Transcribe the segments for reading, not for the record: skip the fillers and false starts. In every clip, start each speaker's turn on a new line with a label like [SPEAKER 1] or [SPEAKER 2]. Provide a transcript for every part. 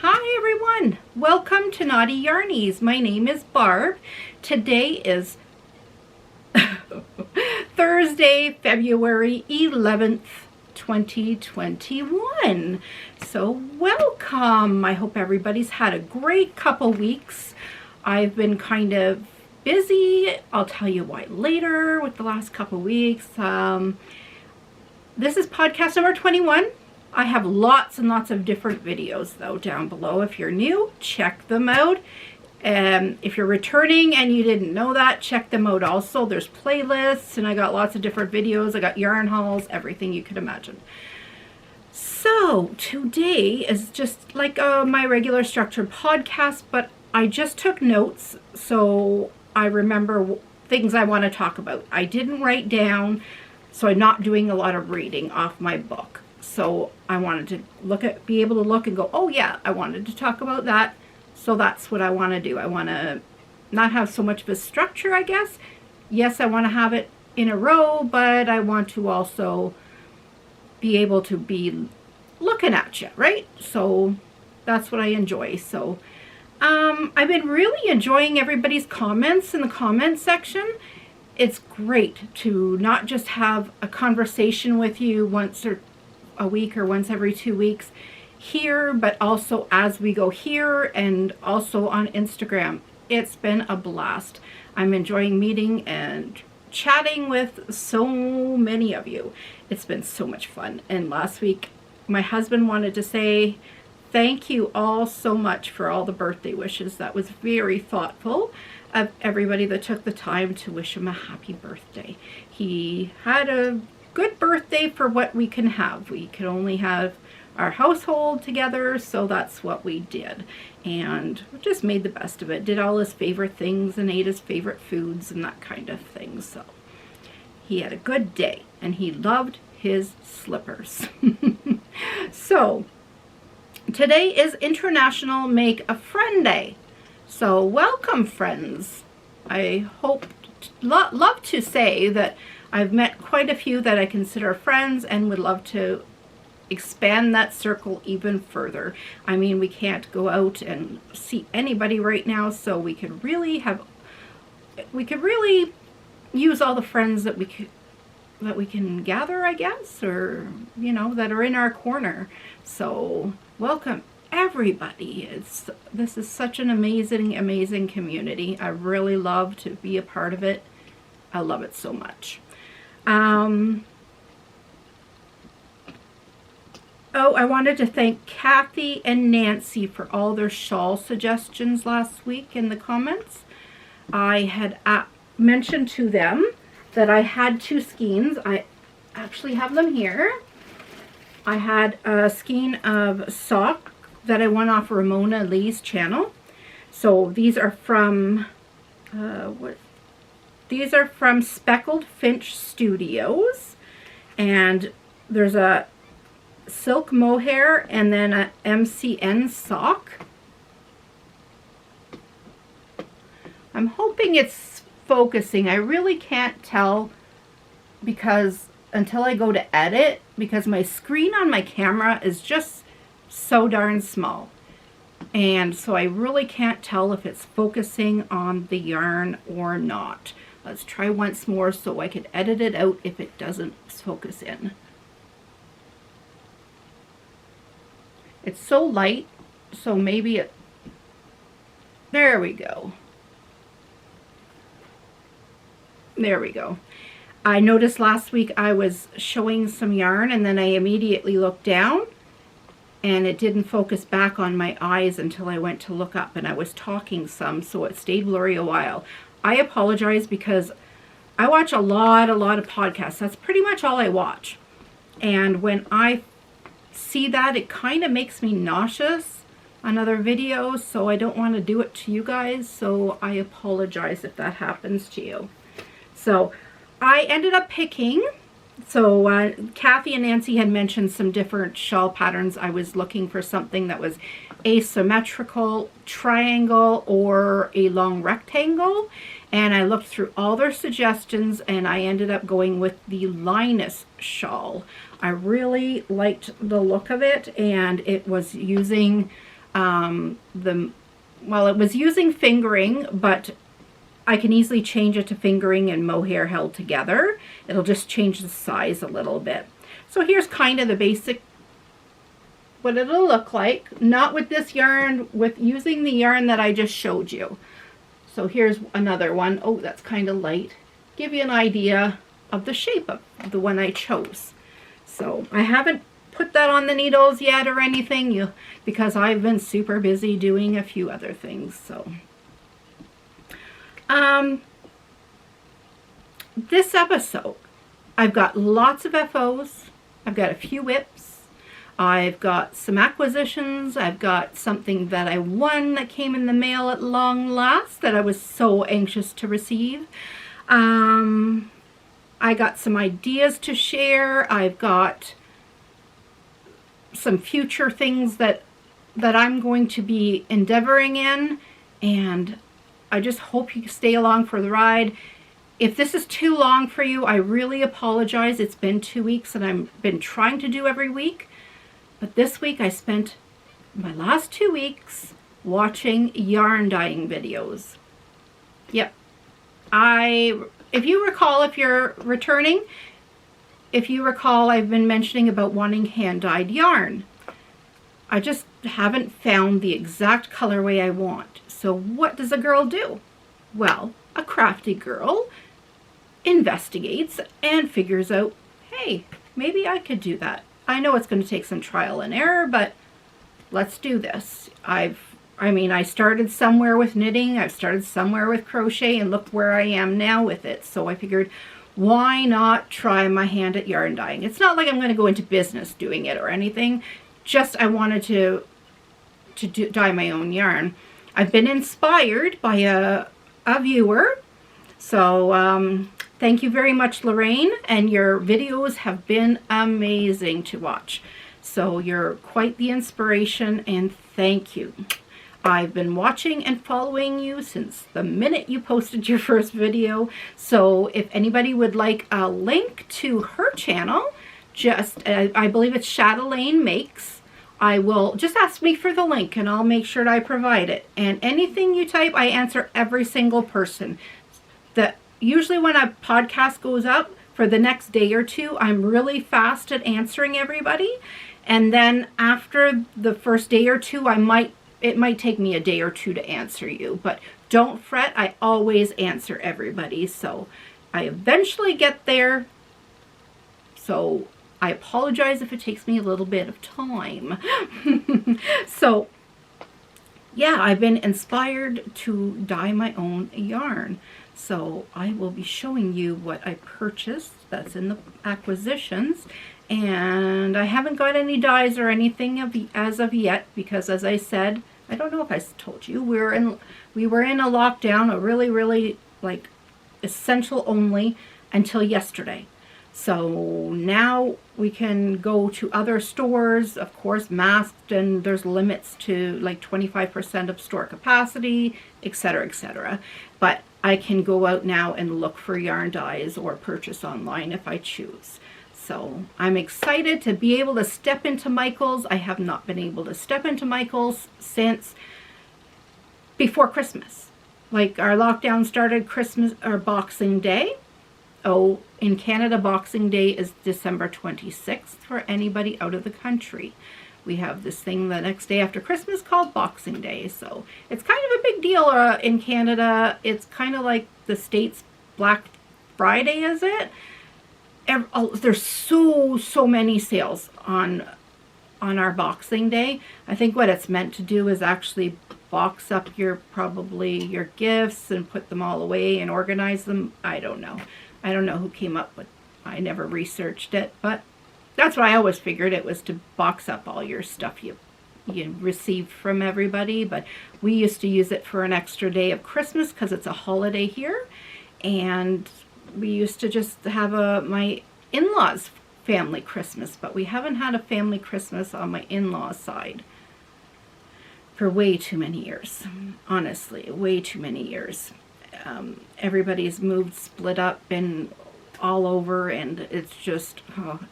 [SPEAKER 1] Hi everyone, welcome to Knottyyarnies. My name is Barb. Today is Thursday, February 11th, 2021. So welcome. I hope everybody's had a great couple weeks. I've been kind of busy. I'll tell you why later with the last couple weeks. This is podcast number 21. I have lots and lots of different videos though down below. If you're new, check them out. If you're returning and you didn't know that, check them out also. There's playlists and I got lots of different videos. I got yarn hauls, everything you could imagine. So today is just like my regular structured podcast, but I just took notes so I remember things I want to talk about. I didn't write down, so I'm not doing a lot of reading off my book. So I wanted to be able to look and go, oh yeah, I wanted to talk about that. So that's what I want to do. I want to not have so much of a structure, I guess. Yes, I want to have it in a row, but I want to also be able to be looking at you, right? So that's what I enjoy. So I've been really enjoying everybody's comments in the comment section. It's great to not just have a conversation with you once or a week or once every 2 weeks here, but also as we go here and also on Instagram. It's been a blast. I'm enjoying meeting and chatting with so many of you. It's been so much fun. And last week my husband wanted to say thank you all so much for all the birthday wishes. That was very thoughtful of everybody that took the time to wish him a happy birthday. He had a good birthday for what we can have. We could only have our household together, so that's what we did. And we just made the best of it. Did all his favorite things and ate his favorite foods and that kind of thing. So he had a good day and he loved his slippers. So today is International Make a Friend Day. So welcome, friends. I hope, love to say that I've met quite a few that I consider friends and would love to expand that circle even further. I mean, we can't go out and see anybody right now, so we could really use all the friends that we can gather, I guess, or you know, that are in our corner. So welcome everybody. This is such an amazing community. I really love to be a part of it. I love it so much. Oh, I wanted to thank Kathy and Nancy for all their shawl suggestions last week in the comments. I had mentioned to them that I had two skeins. I actually have them here. I had a skein of sock that I won off Ramona Lee's channel. So these are from These are from Speckled Finch Studios, and there's a silk mohair and then a MCN sock. I'm hoping it's focusing. I really can't tell because until I go to edit, because my screen on my camera is just so darn small. And so I really can't tell if it's focusing on the yarn or not. Let's try once more so I can edit it out if it doesn't focus in. It's so light, so maybe it... There we go. There we go. I noticed last week I was showing some yarn and then I immediately looked down and it didn't focus back on my eyes until I went to look up, and I was talking some, so it stayed blurry a while. I apologize because I watch a lot of podcasts. That's pretty much all I watch. And when I see that, it kind of makes me nauseous on other videos, so I don't want to do it to you guys, so I apologize if that happens to you. So I ended up picking, so Kathy and Nancy had mentioned some different shawl patterns. I was looking for something that was asymmetrical, triangle, or a long rectangle, and I looked through all their suggestions and I ended up going with the Linus shawl. I really liked the look of it, and it was using Well, it was using fingering, but I can easily change it to fingering and mohair held together. It'll just change the size a little bit. So here's kind of the basic, what it'll look like. Not with this yarn, with using the yarn that I just showed you. So here's another one. Oh, that's kind of light. Give you an idea of the shape of the one I chose. So I haven't put that on the needles yet or anything, because I've been super busy doing a few other things. So this episode, I've got lots of FOs, I've got a few whips, I've got some acquisitions, I've got something that I won that came in the mail at long last that I was so anxious to receive. I got some ideas to share. I've got some future things that I'm going to be endeavoring in, and I just hope you stay along for the ride. If this is too long for you, I really apologize. It's been 2 weeks and I've been trying to do every week, but this week I spent my last 2 weeks watching yarn dyeing videos. Yep. If you recall, if you're returning, if you recall, I've been mentioning about wanting hand-dyed yarn. I just haven't found the exact colorway I want. So what does a girl do? Well, a crafty girl investigates and figures out, hey, maybe I could do that. I know it's going to take some trial and error, but let's do this. I started somewhere with knitting, I've started somewhere with crochet, and look where I am now with it. So I figured, why not try my hand at yarn dyeing? It's not like I'm going to go into business doing it or anything. Just I wanted to dye my own yarn. I've been inspired by a viewer. So thank you very much, Lorraine. And your videos have been amazing to watch. So you're quite the inspiration, and thank you. I've been watching and following you since the minute you posted your first video. So if anybody would like a link to her channel, just, I believe it's Chatelaine Makes, I will just ask me for the link and I'll make sure that I provide it. And anything you type, I answer every single person. Usually when a podcast goes up, for the next day or two, I'm really fast at answering everybody. And then after the first day or two, it might take me a day or two to answer you, but don't fret, I always answer everybody. So I eventually get there. So I apologize if it takes me a little bit of time. So yeah, I've been inspired to dye my own yarn. So I will be showing you what I purchased that's in the acquisitions. And I haven't got any dyes or anything as of yet, because as I said, I don't know if I told you, we were in a lockdown, a really like essential only until yesterday. So now we can go to other stores, of course, masked, and there's limits to like 25% of store capacity, etc., etc. But I can go out now and look for yarn dyes or purchase online if I choose. So I'm excited to be able to step into Michael's. I have not been able to step into Michael's since before Christmas. Like our lockdown started Christmas or Boxing Day. Oh, in Canada, Boxing Day is December 26th for anybody out of the country. We have this thing the next day after Christmas called Boxing Day. So it's kind of a big deal in Canada. It's kind of like the States' Black Friday, is it? There's so many sales on our Boxing Day. I think what it's meant to do is actually box up your gifts and put them all away and organize them. I don't know who came up with. I never researched it, but that's what I always figured it was, to box up all your stuff you received from everybody. But we used to use it for an extra day of Christmas because it's a holiday here, and we used to just have my in-laws family Christmas, but we haven't had a family Christmas on my in-laws side for way too many years. Honestly, way too many years. Everybody's moved, split up, been all over, and it's just,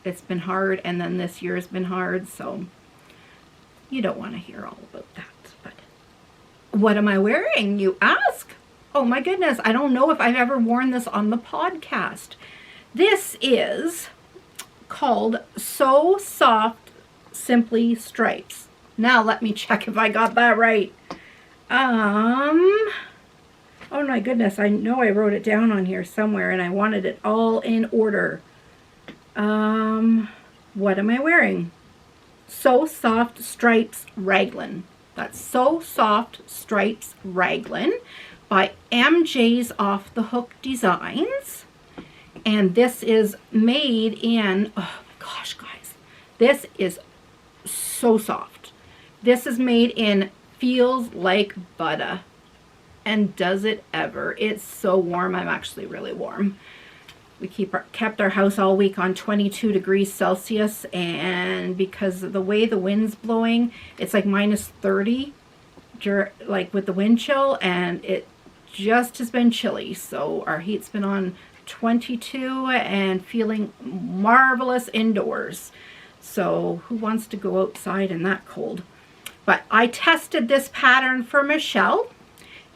[SPEAKER 1] it's been hard. And then this year has been hard. So you don't want to hear all about that. But what am I wearing, you ask? Oh my goodness, I don't know if I've ever worn this on the podcast. This is called So Soft Simply Stripes. Now let me check if I got that right. Oh my goodness, I know I wrote it down on here somewhere and I wanted it all in order. What am I wearing? So Soft Stripes Raglan. That's So Soft Stripes Raglan by MJ's Off the Hook Designs. And this is made in, oh my gosh, guys, this is so soft. This is made in Feels Like Butter. And does it ever? It's so warm. I'm actually really warm. We kept our house all week on 22 degrees Celsius, and because of the way the wind's blowing, it's like -30, like with the wind chill, and it just has been chilly. So our heat's been on 22 and feeling marvelous indoors. So who wants to go outside in that cold? But I tested this pattern for Michelle,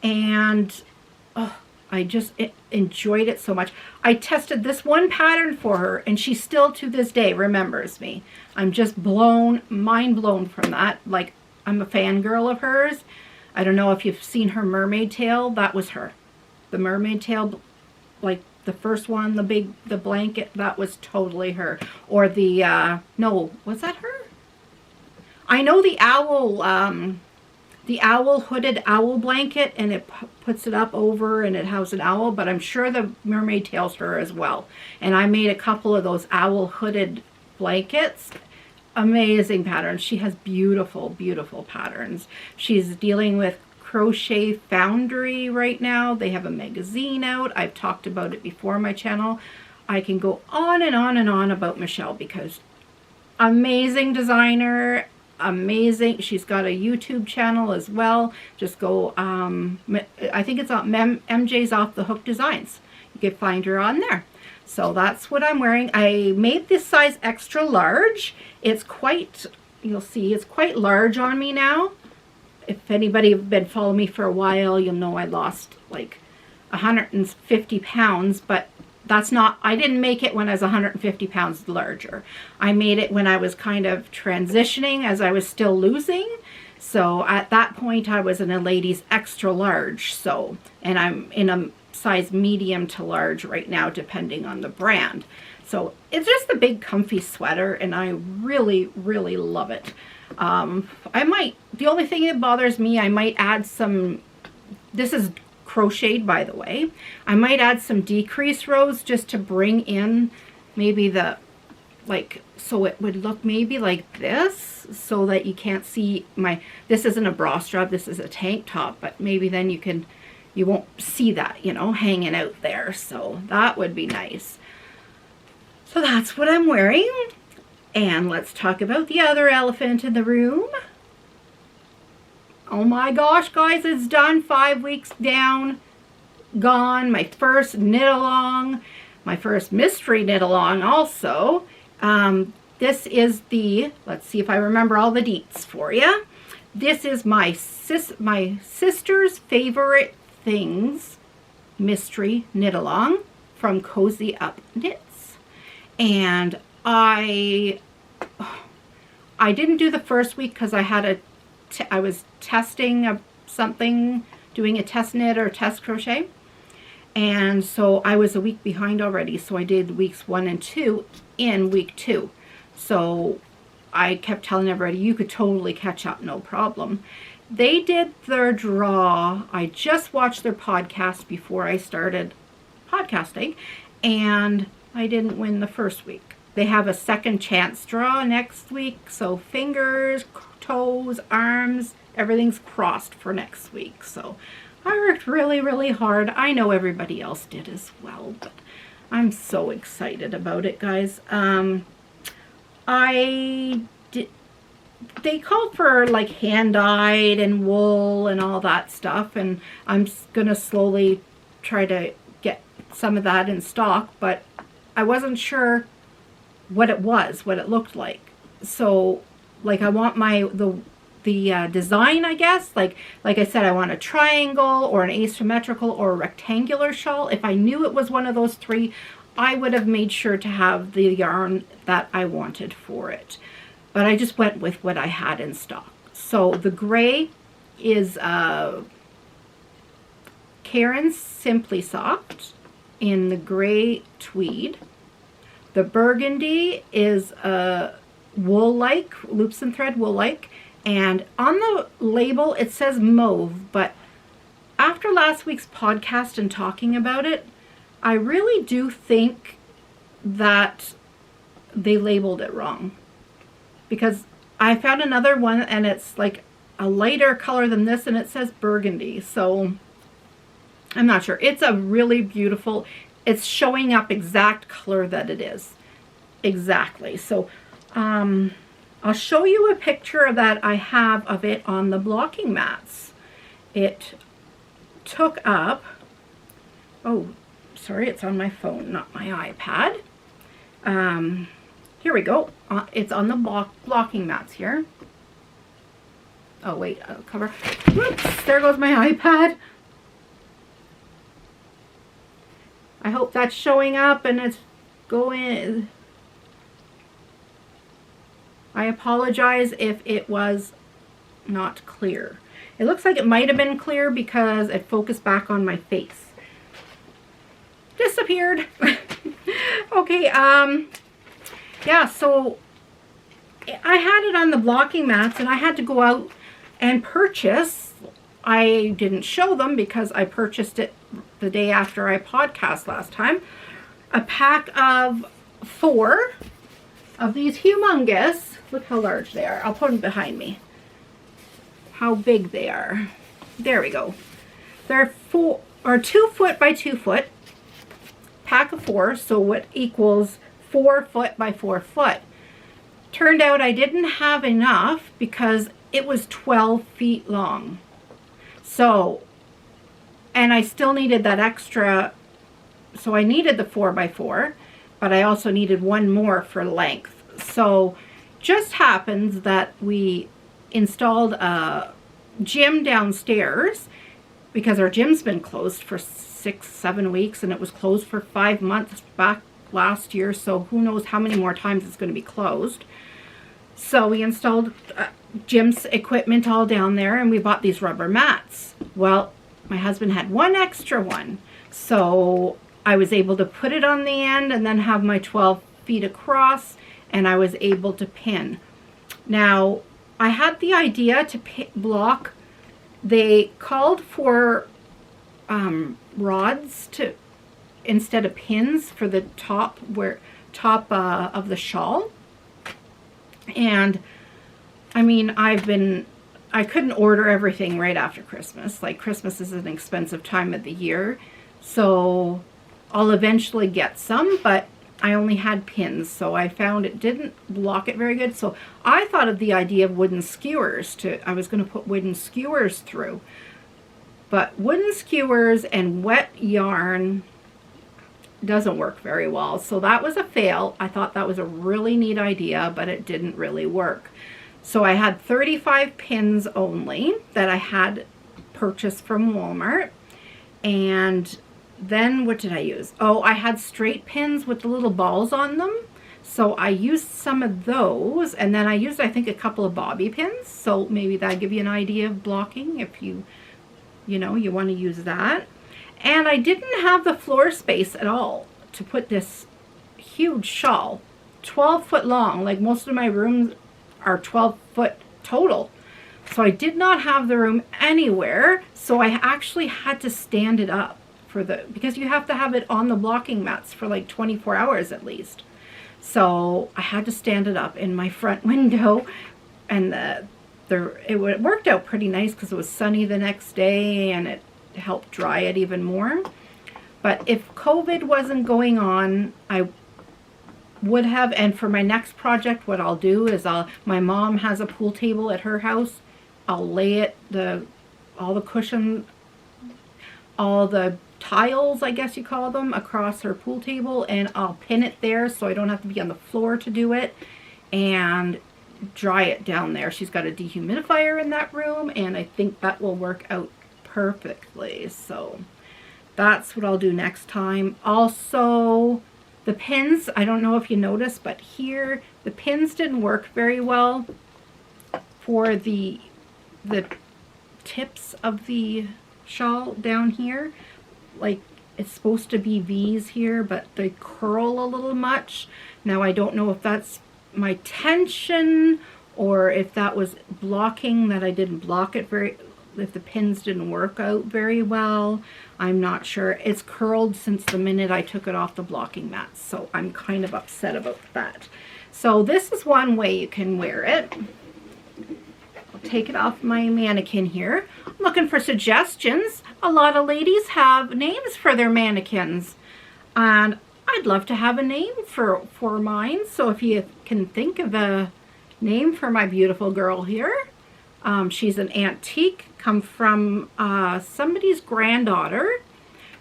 [SPEAKER 1] and oh, I just enjoyed it so much. I tested this one pattern for her, and she still to this day remembers me. I'm just mind blown from that. Like, I'm a fangirl of hers. I don't know if you've seen her mermaid tail. That was her. The mermaid tail, like the first one, the blanket, that was totally her. Or the, no, was that her? I know the owl hooded owl blanket, and it puts it up over and it has an owl, but I'm sure the mermaid tail's her as well. And I made a couple of those owl hooded blankets. Amazing patterns. She has beautiful, beautiful patterns. She's dealing with Crochet Foundry right now. They have a magazine out. I've talked about it before on my channel. I can go on and on and on about Michelle because amazing designer, amazing. She's got a YouTube channel as well. Just go, I think it's on MJ's Off the Hook Designs. You can find her on there. So that's what I'm wearing. I made this size extra large. It's quite, you'll see, it's quite large on me now. If anybody have been following me for a while, you'll know I lost like 150 pounds, but that's not, I didn't make it when I was 150 pounds larger. I made it when I was kind of transitioning as I was still losing. So at that point I was in a ladies extra large. So, and I'm in a size medium to large right now, depending on the brand. So it's just a big comfy sweater, and I really, really love it. The only thing that bothers me, I might add some, this is crocheted by the way, I might add some decrease rows just to bring in maybe the, like, so it would look maybe like this, so that you can't see this isn't a bra strap, this is a tank top, but maybe then you won't see that, you know, hanging out there. So that would be nice. So that's what I'm wearing. And let's talk about the other elephant in the room. Oh my gosh, guys, it's done. 5 weeks down, gone. My first knit along, my first mystery knit along also. This is the, let's see if I remember all the deets for you. This is my sister's favorite things mystery knit along from Cozy Up Knits. And I didn't do the first week because I was testing something, doing a test knit or test crochet, and so I was a week behind already. So I did weeks 1 and 2 in week 2. So I kept telling everybody, you could totally catch up, no problem. They did their draw. I just watched their podcast before I started podcasting, and I didn't win the first week. They have a second chance draw next week, so fingers, toes, arms, everything's crossed for next week. So I worked really, really hard. I know everybody else did as well, but I'm so excited about it, guys. They called for like hand-dyed and wool and all that stuff, and I'm gonna slowly try to get some of that in stock, but I wasn't sure what it looked like. So like I want design, I guess. Like I said, I want a triangle or an asymmetrical or a rectangular shawl. If I knew it was one of those three, I would have made sure to have the yarn that I wanted for it. But I just went with what I had in stock. So the gray is Karen's Simply Soft in the gray tweed. The burgundy is wool-like, loops and thread wool-like. And on the label, it says mauve, but after last week's podcast and talking about it, I really do think that they labeled it wrong. Because I found another one and it's like a lighter color than this and it says burgundy. So I'm not sure. It's a really beautiful, it's showing up exact color that it is. Exactly. So, I'll show you a picture that I have of it on the blocking mats. It took up, oh, sorry, it's on my phone, not my iPad. Here we go. It's on the blocking mats here. Oh, wait, I'll cover. Whoops, there goes my iPad. I hope that's showing up and it's going. I apologize if it was not clear. It looks like it might have been clear because it focused back on my face. Disappeared. Okay, yeah, so I had it on the blocking mats and I had to go out and purchase. I didn't show them because I purchased it the day after I podcast last time. A pack of 4 of these humongous. Look how large they are. I'll put them behind me. How big they are. There we go. They're 2 foot by 2 foot. Pack of 4, so what equals 4 foot by 4 foot. Turned out I didn't have enough because it was 12 feet long. So, and I still needed that extra, so I needed the 4 by 4, but I also needed one more for length. So, just happens that we installed a gym downstairs because our gym's been closed for 6-7 weeks and it was closed for 5 months back last year, so who knows how many more times it's going to be closed. So we installed gym's equipment all down there and we bought these rubber mats. Well, my husband had one extra one, so I was able to put it on the end and then have my 12 feet across, and I was able to pin. Now, I had the idea to block. They called for rods to instead of pins for the top of the shawl. And I mean, I couldn't order everything right after Christmas. Like, Christmas is an expensive time of the year, so I'll eventually get some, but I only had pins, so I found it didn't block it very good. So I thought of the idea of wooden skewers. I was going to put wooden skewers through. But wooden skewers and wet yarn doesn't work very well. So that was a fail. I thought that was a really neat idea, but it didn't really work. So I had 35 pins only that I had purchased from Walmart. And then what did I use? Oh, I had straight pins with the little balls on them. So I used some of those, and then I used, I think, a couple of bobby pins. So maybe that'll give you an idea of blocking if you want to use that. And I didn't have the floor space at all to put this huge shawl, 12 foot long. Like, most of my rooms are 12 foot total. So I did not have the room anywhere. So I actually had to stand it up because you have to have it on the blocking mats for like 24 hours at least. So I had to stand it up in my front window, and it worked out pretty nice because it was sunny the next day and it helped dry it even more. But if COVID wasn't going on, I would have. And for my next project, what I'll do is my mom has a pool table at her house. I'll lay it, all the cushion, all the tiles, I guess you call them, across her pool table, and I'll pin it there so I don't have to be on the floor to do it. And dry it down there. She's got a dehumidifier in that room, and I think that will work out perfectly. So that's what I'll do next time. Also, the pins, I don't know if you noticed, but here the pins didn't work very well for the tips of the shawl down here. Like, it's supposed to be V's here, but they curl a little much. Now I don't know if that's my tension or if that was blocking, that I didn't block it very, if the pins didn't work out very well. I'm not sure. It's curled since the minute I took it off the blocking mat, so I'm kind of upset about that. So this is one way you can wear it. I'll take it off my mannequin here. I'm looking for suggestions. A lot of ladies have names for their mannequins, and I'd love to have a name for mine. So if you can think of a name for my beautiful girl here. She's an antique, come from somebody's granddaughter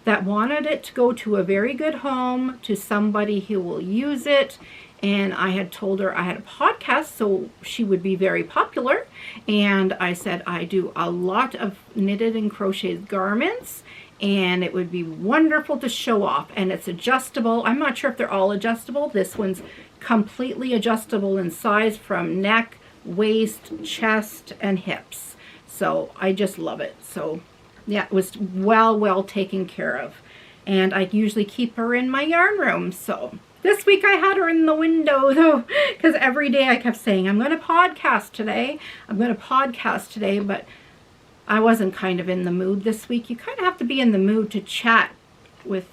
[SPEAKER 1] that wanted it to go to a very good home, to somebody who will use it. And I had told her I had a podcast, so she would be very popular. And I said, I do a lot of knitted and crocheted garments, and it would be wonderful to show off. And it's adjustable. I'm not sure if they're all adjustable. This one's completely adjustable in size from neck, waist, chest, and hips. So I just love it. So yeah, it was well taken care of. And I usually keep her in my yarn room. So this week I had her in the window though, because every day I kept saying, I'm going to podcast today. I'm going to podcast today, but I wasn't kind of in the mood this week. You kind of have to be in the mood to chat with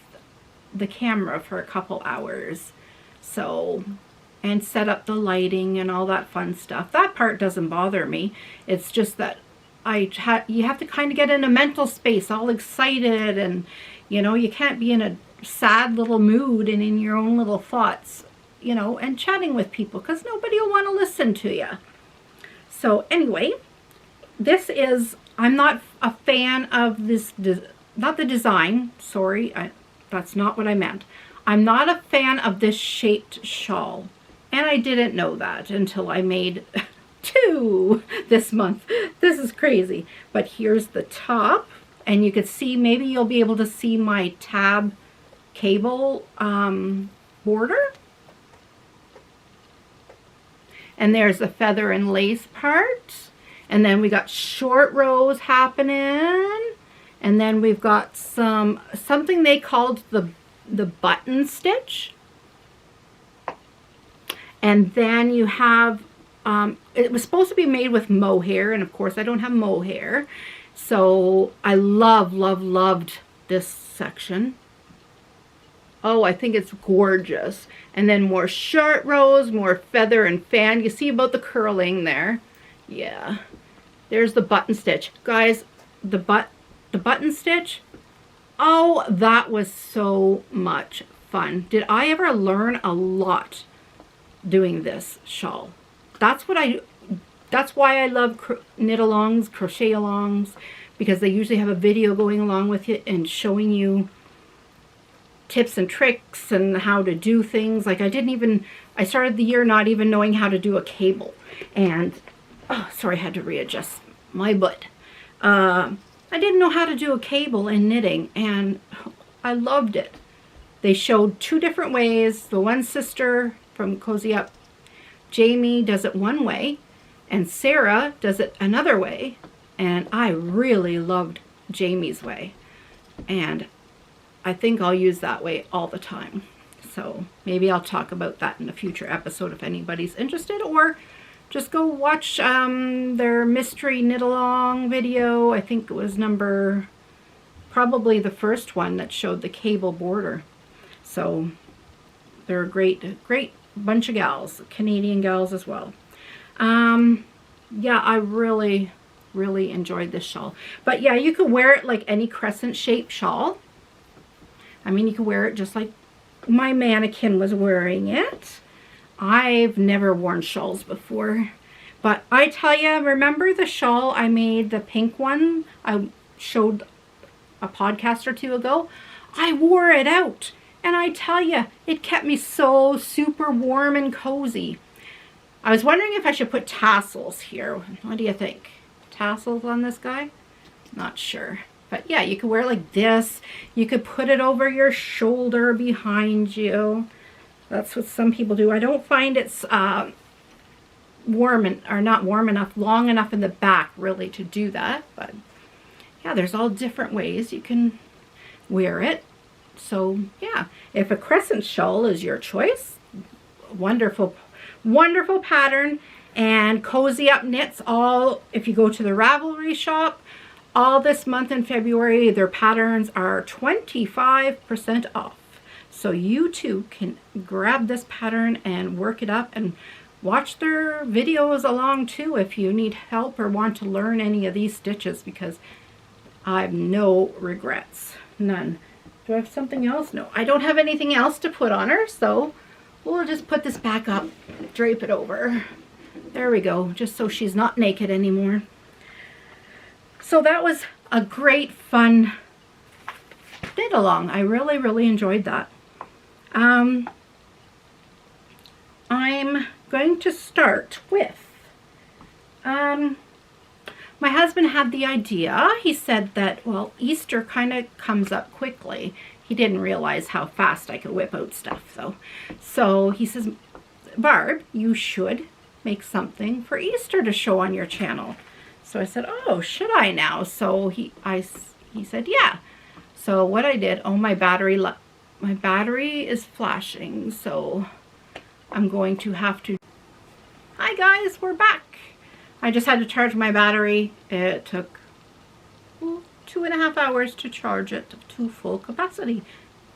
[SPEAKER 1] the camera for a couple hours. So, and set up the lighting and all that fun stuff. That part doesn't bother me. It's just that you have to kind of get in a mental space, all excited, and you know, you can't be in a sad little mood and in your own little thoughts, you know, and chatting with people, because nobody will want to listen to you. So anyway, this is, I'm not a fan of this, not the design, sorry, that's not what I meant. I'm not a fan of this shaped shawl, and I didn't know that until I made 2 this month. This is crazy. But here's the top, and you could see, maybe you'll be able to see my tab cable border. And there's the feather and lace part. And then we got short rows happening. And then we've got something they called the button stitch. And then you have, it was supposed to be made with mohair, and of course I don't have mohair. So I loved this section. Oh, I think it's gorgeous. And then more short rows, more feather and fan. You see about the curling there. Yeah. There's the button stitch. Guys, the button stitch, oh, that was so much fun. Did I ever learn a lot doing this shawl? That's why I love knit-alongs, crochet-alongs, because they usually have a video going along with it and showing you tips and tricks and how to do things. Like I started the year not even knowing how to do a cable. And, oh, sorry, I had to readjust my butt. I didn't know how to do a cable in knitting, and I loved it. They showed 2 different ways. The one sister from Cozy Up, Jamie, does it one way, and Sarah does it another way. And I really loved Jamie's way. And I think I'll use that way all the time. So maybe I'll talk about that in a future episode if anybody's interested, or just go watch their mystery knit along video. I think it was probably the first one that showed the cable border. So they're a great bunch of gals, Canadian gals as well. Yeah, I really enjoyed this shawl. But yeah, you could wear it like any crescent shaped shawl. I mean, you could wear it just like my mannequin was wearing it. I've never worn shawls before, but I tell you, remember the shawl I made, the pink one I showed a podcast or 2 ago? I wore it out, and I tell you, it kept me so super warm and cozy. I was wondering if I should put tassels here. What do you think? Tassels on this guy? Not sure. But yeah, you could wear it like this. You could put it over your shoulder behind you. That's what some people do. I don't find it's not warm enough, long enough in the back really to do that. But yeah, there's all different ways you can wear it. So yeah, if a crescent shawl is your choice, wonderful, wonderful pattern. And Cozy Up Knits, all, if you go to the Ravelry shop, all this month in February, their patterns are 25% off. So you too can grab this pattern and work it up and watch their videos along too if you need help or want to learn any of these stitches, because I have no regrets. None. Do I have something else? No, I don't have anything else to put on her, so we'll just put this back up, drape it over. There we go, just so she's not naked anymore. So that was a great fun knit along. I really, really enjoyed that. I'm going to start with, my husband had the idea. He said that, well, Easter kind of comes up quickly. He didn't realize how fast I could whip out stuff though. So he says, Barb, you should make something for Easter to show on your channel. So I said, oh, should I now? So he said, yeah. So what I did, oh, my battery is flashing, so I'm going to have to, hi guys, we're back. I just had to charge my battery. It took 2.5 hours to charge it to full capacity,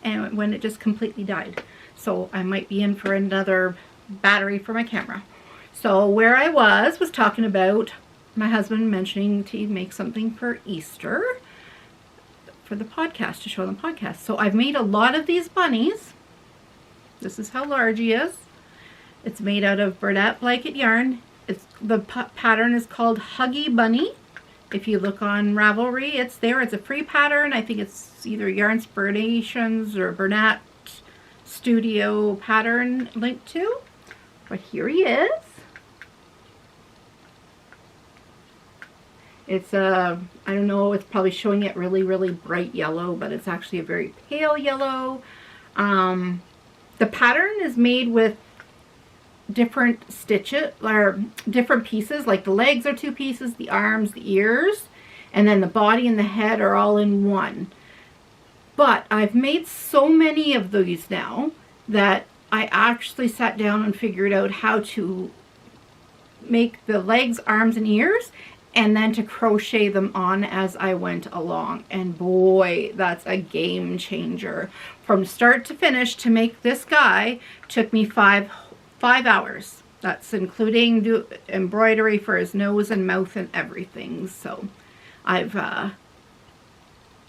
[SPEAKER 1] and when it just completely died. So I might be in for another battery for my camera. So where I was talking about my husband mentioning to make something for Easter for the podcast, to show on the podcast. So I've made a lot of these bunnies. This is how large he is. It's made out of Burnett blanket yarn. The pattern is called Huggy Bunny. If you look on Ravelry, it's there. It's a free pattern. I think it's either Yarnspirations or Burnett Studio pattern linked to. But here he is. It's I don't know, it's probably showing it really, really bright yellow, but it's actually a very pale yellow. The pattern is made with different stitches, or different pieces, like the legs are 2 pieces, the arms, the ears, and then the body and the head are all in one. But I've made so many of these now that I actually sat down and figured out how to make the legs, arms, and ears, and then to crochet them on as I went along. And boy, that's a game changer. From start to finish, to make this guy took me five hours. That's including embroidery for his nose and mouth and everything. So I've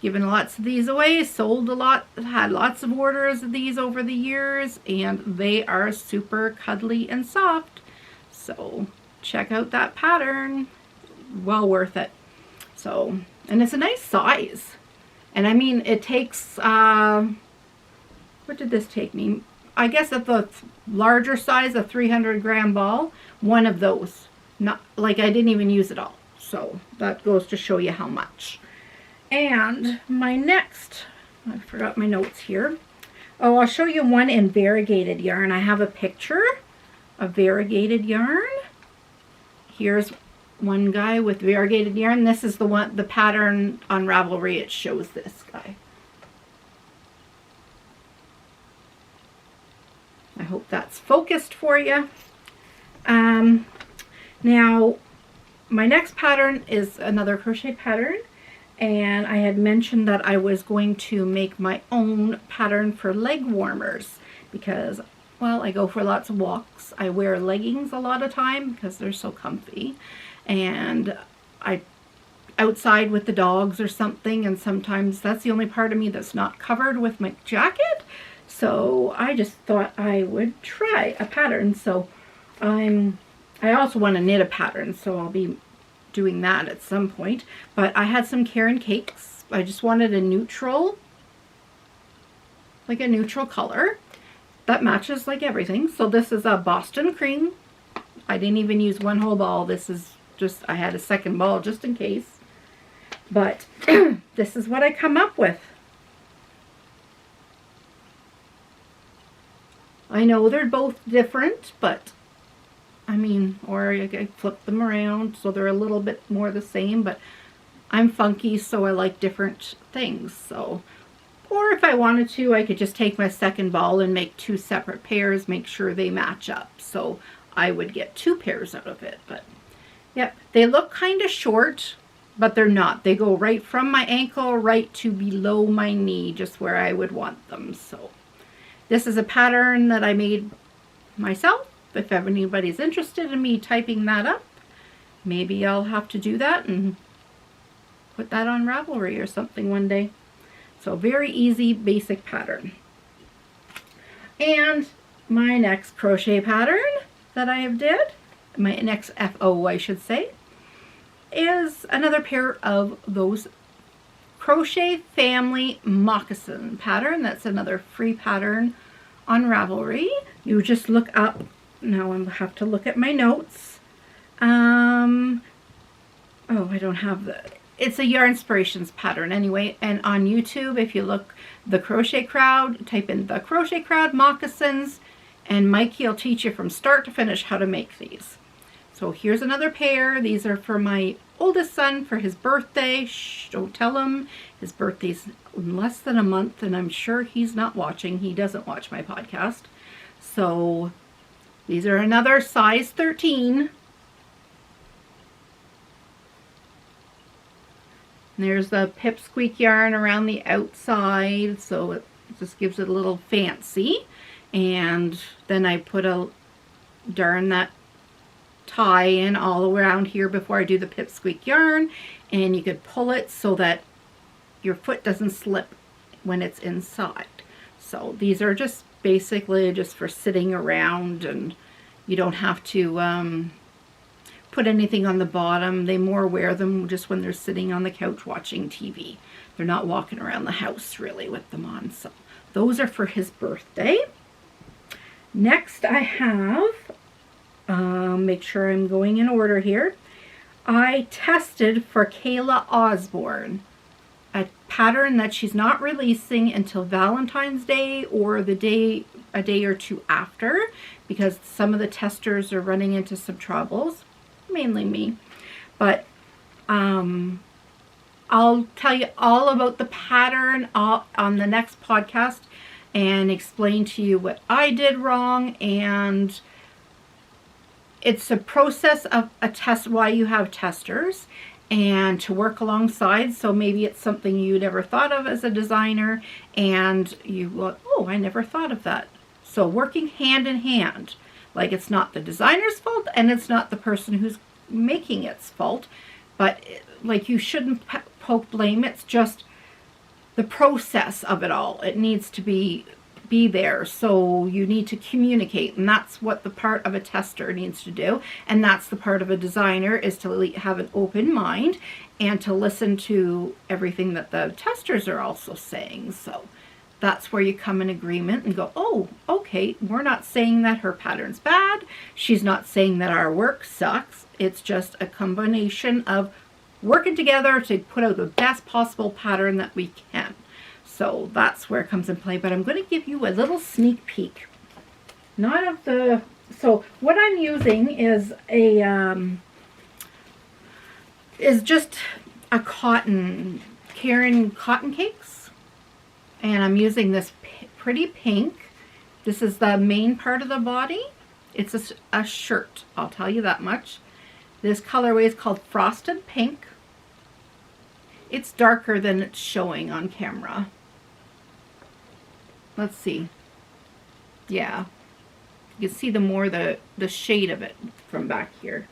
[SPEAKER 1] given lots of these away, sold a lot, had lots of orders of these over the years, and they are super cuddly and soft. So check out that pattern. Well worth it. So, and it's a nice size, and I mean, it takes what did this take me? I guess at the larger size, a 300-gram ball, one of those, not like I didn't even use it all, so that goes to show you how much. And my next, I forgot my notes here. Oh, I'll show you one in variegated yarn. I have a picture of variegated yarn. Here's one guy with variegated yarn. This is the pattern on Ravelry. It shows this guy. I hope that's focused for you. Now my next pattern is another crochet pattern, and I had mentioned that I was going to make my own pattern for leg warmers because, well, I go for lots of walks. I wear leggings a lot of time because they're so comfy, and I outside with the dogs or something, and sometimes that's the only part of me that's not covered with my jacket. So I just thought I would try a pattern. So I also want to knit a pattern, so I'll be doing that at some point. But I had some Caron cakes. I just wanted a neutral, like a neutral color that matches like everything. So this is a Boston cream I didn't even use one whole ball. This is just, I had a second ball just in case. But this is what I come up with. I know they're both different, but I mean, or I could flip them around so they're a little bit more the same, but I'm funky, so I like different things. So, or if I wanted to, I could just take my second ball and make 2 separate pairs, make sure they match up. So I would get 2 pairs out of it. But yep, they look kind of short, but they're not. They go right from my ankle right to below my knee, just where I would want them. So this is a pattern that I made myself. If anybody's interested in me typing that up, maybe I'll have to do that and put that on Ravelry or something one day. So very easy, basic pattern. And my next crochet pattern that I have did, my next FO I should say, is another pair of those crochet family moccasin pattern. That's another free pattern on Ravelry. You just look up, now I have to look at my notes. Oh, I don't have the, it's a Yarn Inspirations pattern anyway, and on YouTube, if you look The Crochet Crowd, type in The Crochet Crowd moccasins, and Mikey will teach you from start to finish how to make these. So here's another pair. These are for my oldest son for his birthday. Shh, don't tell him. His birthday's in less than a month, and I'm sure he's not watching. He doesn't watch my podcast. So these are another size 13. There's the pipsqueak yarn around the outside, so it just gives it a little fancy. And then I put a darn that tie in all around here before I do the pipsqueak yarn, and you could pull it so that your foot doesn't slip when it's inside. So these are just basically just for sitting around, and you don't have to put anything on the bottom. They more wear them just when they're sitting on the couch watching TV. They're not walking around the house really with them on. So those are for his birthday. Next I have, make sure I'm going in order here. I tested for Kayla Osborne, a pattern that she's not releasing until Valentine's Day or a day or two after, because some of the testers are running into some troubles. Mainly me, but I'll tell you all about the pattern on the next podcast and explain to you what I did wrong. And it's a process of a test, why you have testers and to work alongside. So maybe it's something you never thought of as a designer, and you go, oh, I never thought of that. So working hand in hand. Like, it's not the designer's fault and it's not the person who's making it's fault, but like, you shouldn't poke blame. It's just the process of it all. It needs to be there. So you need to communicate, and that's what the part of a tester needs to do. And that's the part of a designer, is to have an open mind and to listen to everything that the testers are also saying. So that's where you come in agreement and go, oh, okay, we're not saying that her pattern's bad. She's not saying that our work sucks. It's just a combination of working together to put out the best possible pattern that we can. So that's where it comes in play. But I'm going to give you a little sneak peek. Not of the, so what I'm using is just a cotton, Karen cotton cakes. And I'm using this pretty pink. This is the main part of the body. It's a shirt, I'll tell you that much. This colorway is called Frosted Pink. It's darker than it's showing on camera. Let's see. Yeah. You can see the shade of it from back here.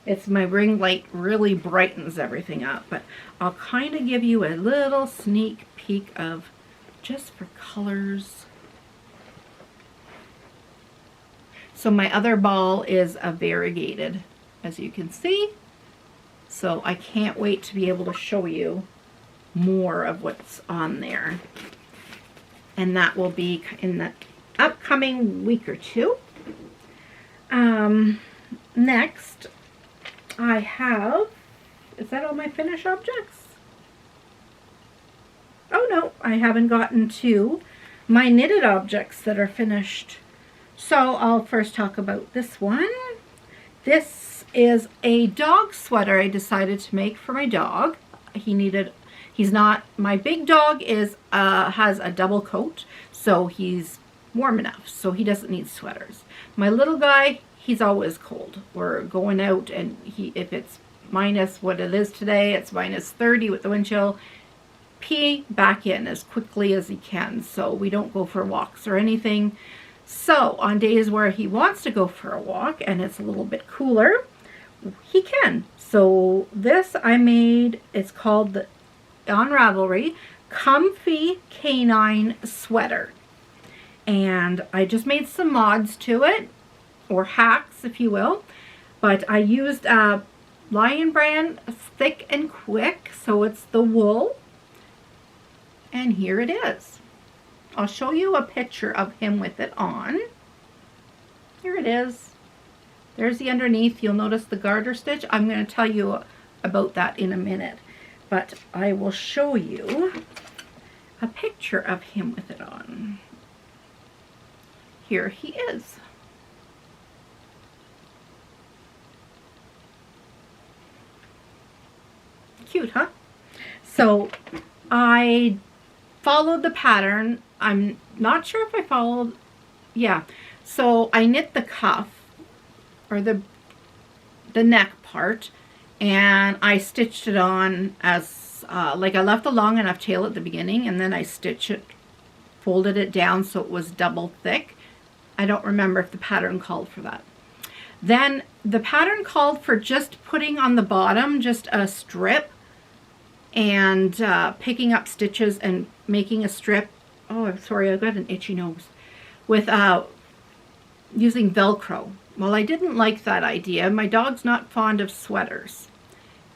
[SPEAKER 1] It's my ring light really brightens everything up, but I'll kind of give you a little sneak peek of just for colors. So my other ball is a variegated, as you can see. So I can't wait to be able to show you more of what's on there. And that will be in the upcoming week or two. next I have, is that all my finished objects? Oh no, I haven't gotten to my knitted objects that are finished. So I'll first talk about this one. This is a dog sweater I decided to make for my dog. My big dog has a double coat, so he's warm enough, so he doesn't need sweaters. My little guy, he's always cold. We're going out, and if it's minus what it is today, it's minus 30 with the wind chill, pee back in as quickly as he can, so we don't go for walks or anything. So on days where he wants to go for a walk and it's a little bit cooler, he can. So this I made, it's called the, on Ravelry, Comfy Canine Sweater. And I just made some mods to it, or hacks if you will. But I used Lion Brand Thick and Quick, so it's the wool. And here it is. I'll show you a picture of him with it on. Here it is. There's the underneath. You'll notice the garter stitch. I'm going to tell you about that in a minute. But I will show you a picture of him with it on. Here he is. Cute, huh? So I followed the pattern. I'm not sure if I followed, yeah. So I knit the cuff, or the neck part, and I stitched it on as, like I left a long enough tail at the beginning, and then I stitched it, folded it down so it was double thick. I don't remember if the pattern called for that. Then the pattern called for just putting on the bottom just a strip and picking up stitches and making a strip. Oh, I'm sorry, I've got an itchy nose. With using Velcro. Well, I didn't like that idea. My dog's not fond of sweaters,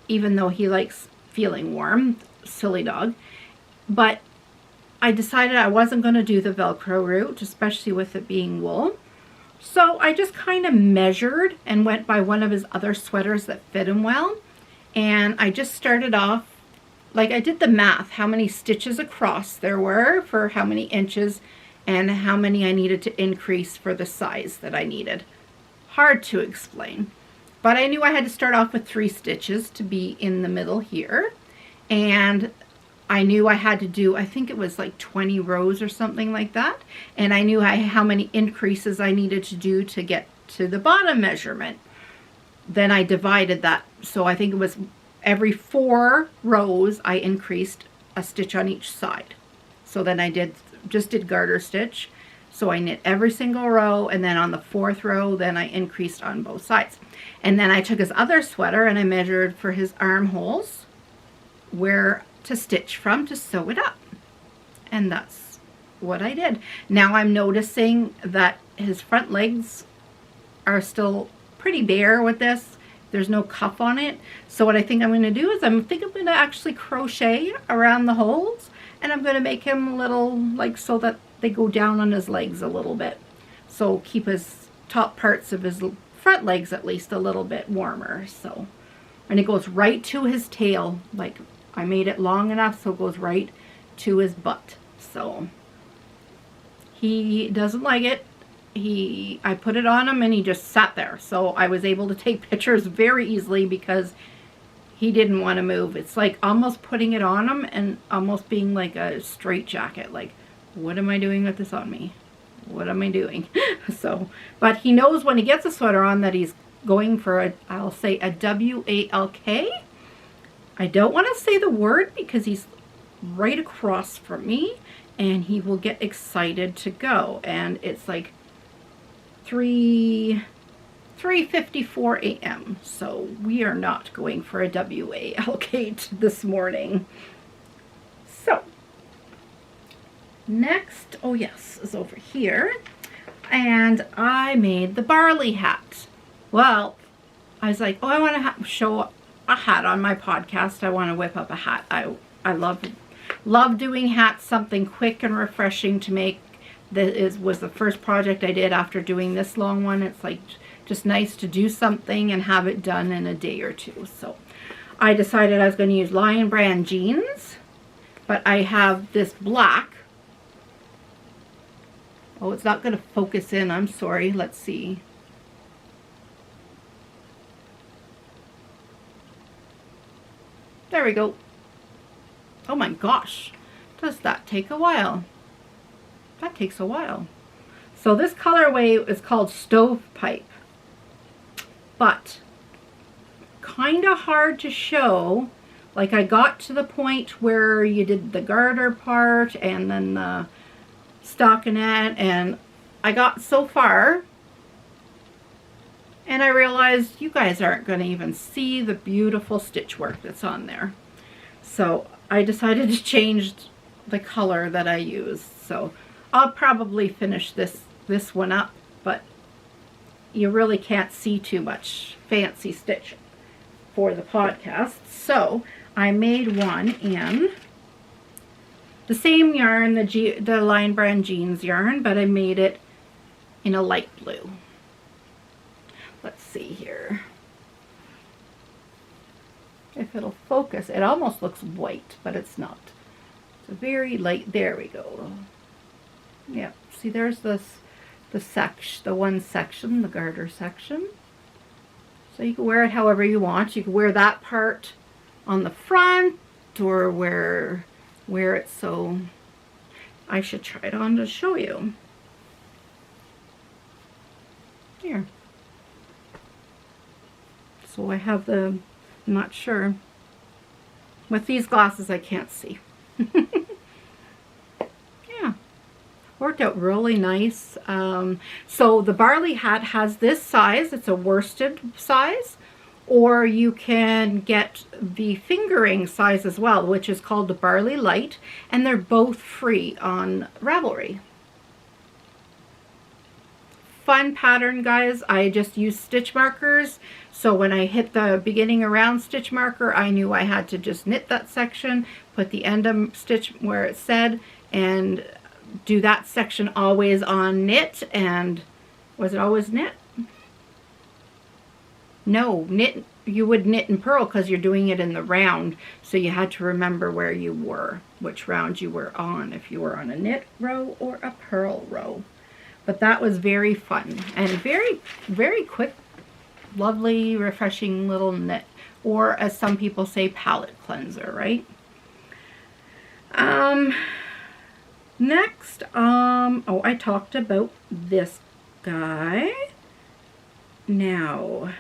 [SPEAKER 1] even though he likes feeling warm. Silly dog. But I decided I wasn't going to do the Velcro route, especially with it being wool. So I just kind of measured and went by one of his other sweaters that fit him well. And I just started off, like I did the math, how many stitches across there were for how many inches and how many I needed to increase for the size that I needed. Hard to explain. But I knew I had to start off with 3 stitches to be in the middle here. And I knew I had to do, I think it was like 20 rows or something like that. And I knew how many increases I needed to do to get to the bottom measurement. Then I divided that. So I think it was every 4 rows I increased a stitch on each side. So then I just did garter stitch. So I knit every single row, and then on the 4th row, then I increased on both sides. And then I took his other sweater and I measured for his armholes where to stitch from to sew it up. And that's what I did. Now I'm noticing that his front legs are still pretty bare with this. There's no cuff on it. So what I think I'm going to do is I'm going to actually crochet around the holes, and I'm going to make him a little, like, so that they go down on his legs a little bit. So keep his top parts of his front legs at least a little bit warmer. So, and it goes right to his tail. Like, I made it long enough so it goes right to his butt. So he doesn't like it. I put it on him and he just sat there. So I was able to take pictures very easily because he didn't want to move. It's like almost putting it on him and almost being like a straight jacket. Like, what am I doing with this on me? What am I doing? So, but he knows when he gets a sweater on that he's going for I'll say a W-A-L-K. I don't want to say the word because he's right across from me and he will get excited to go. And it's like 3:54 a.m. So we are not going for a W-A-L-K this morning. So next, oh yes, is over here. And I made the barley hat. Well, I was like, oh, I want to show a hat on my podcast. I want to whip up a hat. I love doing hats, something quick and refreshing to make was the first project I did after doing this long one. It's like just nice to do something and have it done in a day or two. So I decided I was going to use Lion Brand jeans, but I have this black. Oh, it's not going to focus in. I'm sorry. Let's see. There we go. Oh my gosh. Does that take a while? That takes a while. So this colorway is called Stovepipe, but kind of hard to show. Like I got to the point where you did the garter part and then the stockinette, and I got so far and I realized you guys aren't going to even see the beautiful stitch work that's on there. So I decided to change the color that I use. So I'll probably finish this one up, but you really can't see too much fancy stitching for the podcast. So I made one in the same yarn, the Lion Brand jeans yarn, but I made it in a light blue. Let's see here if it'll focus. It almost looks white, but it's not. It's a very light. There we go. Yeah, see, there's the one section, the garter section. So you can wear it however you want. You can wear that part on the front or wear it so. I should try it on to show you. Here. So I have I'm not sure. With these glasses I can't see. Yeah. Worked out really nice. So the Barley hat has this size. It's a worsted size. Or you can get the fingering size as well, which is called the Barley Light. And they're both free on Ravelry. Fun pattern, guys. I just use stitch markers. So when I hit the beginning around stitch marker, I knew I had to just knit that section, put the end of stitch where it said, and do that section always on knit. And was it always knit? No, knit. You would knit and purl because you're doing it in the round. So you had to remember where you were, which round you were on, if you were on a knit row or a purl row. But that was very fun and very, very quick, lovely, refreshing little knit, or as some people say, palette cleanser, right? Next, oh, I talked about this guy. Now,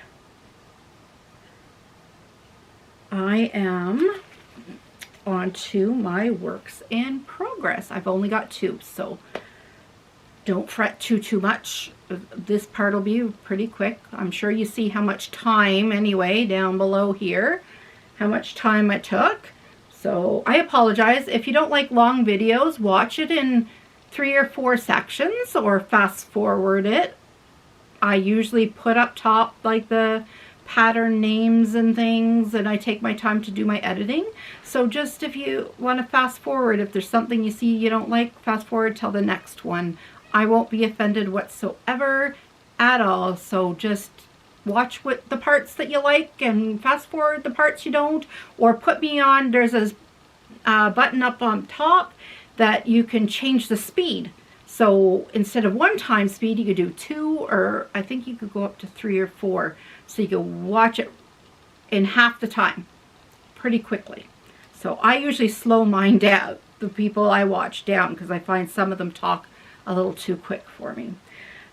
[SPEAKER 1] I am onto my works in progress. I've only got 2, so don't fret too much. This part will be pretty quick. I'm sure you see how much time anyway down below here, how much time it took. So I apologize. If you don't like long videos, watch it in 3 or 4 sections or fast forward it. I usually put up top like the pattern names and things, and I take my time to do my editing. So just if you want to fast forward, if there's something you see you don't like, fast forward till the next one. I won't be offended whatsoever at all. So just watch the parts that you like and fast forward the parts you don't, or put me on. There's a button up on top that you can change the speed. So instead of 1 time speed, you could do 2, or I think you could go up to 3 or 4. So you can watch it in half the time pretty quickly. So I usually slow mine down, the people I watch down, because I find some of them talk a little too quick for me.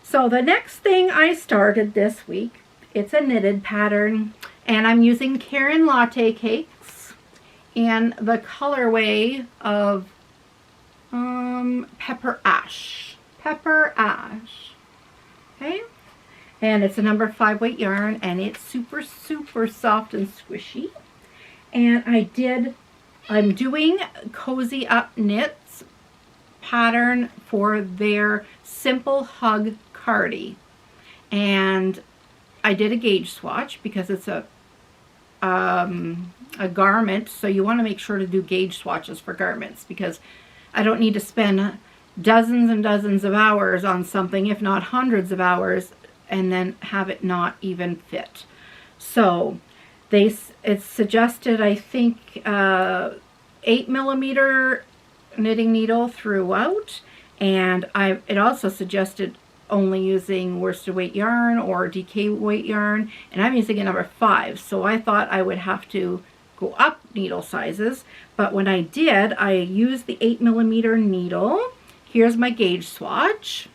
[SPEAKER 1] So the next thing I started this week, it's a knitted pattern, and I'm using Karen Latte Cakes and the colorway of Pepper Ash. Pepper Ash. Okay? And it's a number 5 weight yarn, and it's super, super soft and squishy. And I'm doing Cozy Up Knits pattern for their Simple Hug Cardi, and I did a gauge swatch because it's a garment, so you want to make sure to do gauge swatches for garments, because I don't need to spend dozens and dozens of hours on something, if not hundreds of hours, and then have it not even fit. So it's suggested, I think, 8mm knitting needle throughout, and it also suggested only using worsted weight yarn or DK weight yarn, and I'm using a number 5, so I thought I would have to go up needle sizes. But when I did, I used the 8mm needle. Here's my gauge swatch.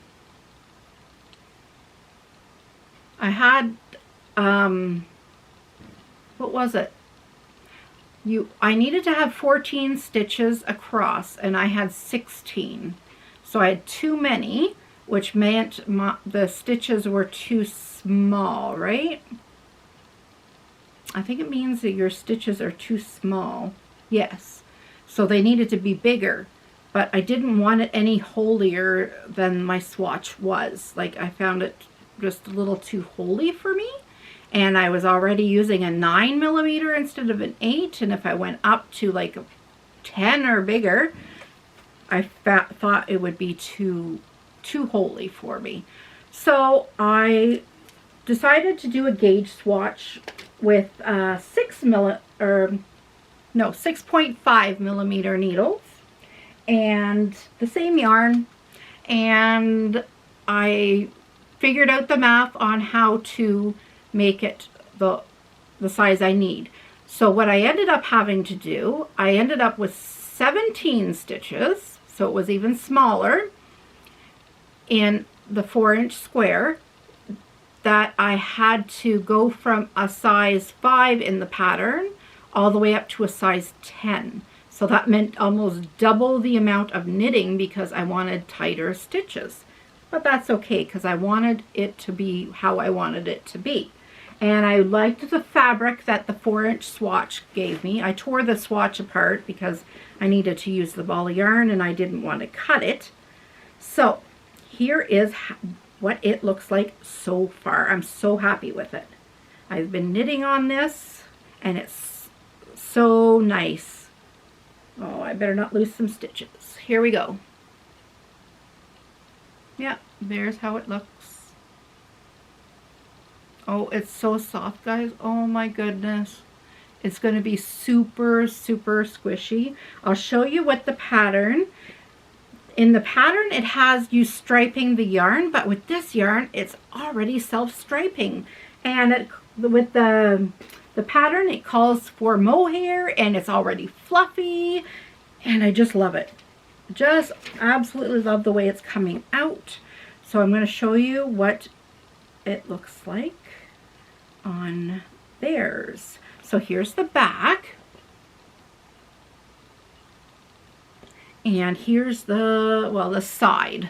[SPEAKER 1] I had what was it? I needed to have 14 stitches across, and I had 16. So I had too many, which meant the stitches were too small, right? I think it means that your stitches are too small. Yes. So they needed to be bigger, but I didn't want it any holier than my swatch was. Like, I found it just a little too holy for me. And I was already using a 9mm instead of an 8. And if I went up to like a 10 or bigger, I thought it would be too holy for me. So I decided to do a gauge swatch with 6.5mm needles and the same yarn. And I figured out the math on how to make it the size I need. So what I ended up having to do, I ended up with 17 stitches, so it was even smaller in the 4-inch square, that I had to go from a size 5 in the pattern all the way up to a size 10. So that meant almost double the amount of knitting because I wanted tighter stitches. But that's okay, because I wanted it to be how I wanted it to be. And I liked the fabric that the 4-inch swatch gave me. I tore the swatch apart because I needed to use the ball of yarn and I didn't want to cut it. So here is what it looks like so far. I'm so happy with it. I've been knitting on this and it's so nice. Oh, I better not lose some stitches. Here we go. Yeah, there's how it looks. Oh, it's so soft, guys. Oh my goodness. It's going to be super, super squishy. I'll show you what the pattern. In the pattern, it has you striping the yarn, but with this yarn, it's already self-striping. And with the pattern, it calls for mohair, and it's already fluffy, and I just love it. Just absolutely love the way it's coming out. So I'm going to show you what it looks like on theirs. So here's the back, and here's the side.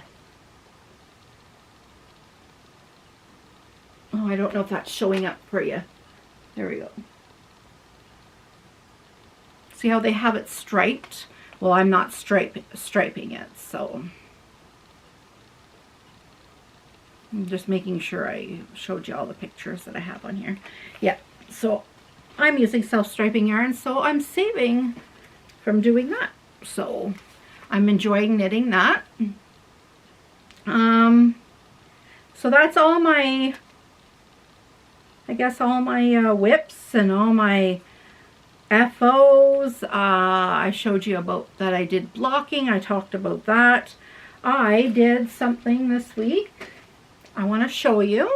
[SPEAKER 1] Oh, I don't know if that's showing up for you. There we go. See how they have it striped? Well, I'm not striping it, so I'm just making sure I showed you all the pictures that I have on here. Yeah, so I'm using self-striping yarn, so I'm saving from doing that. So I'm enjoying knitting that. So that's all my, I guess, all my whips and all my FOs. I showed you about that I did blocking. I talked about that. I did something this week I want to show you.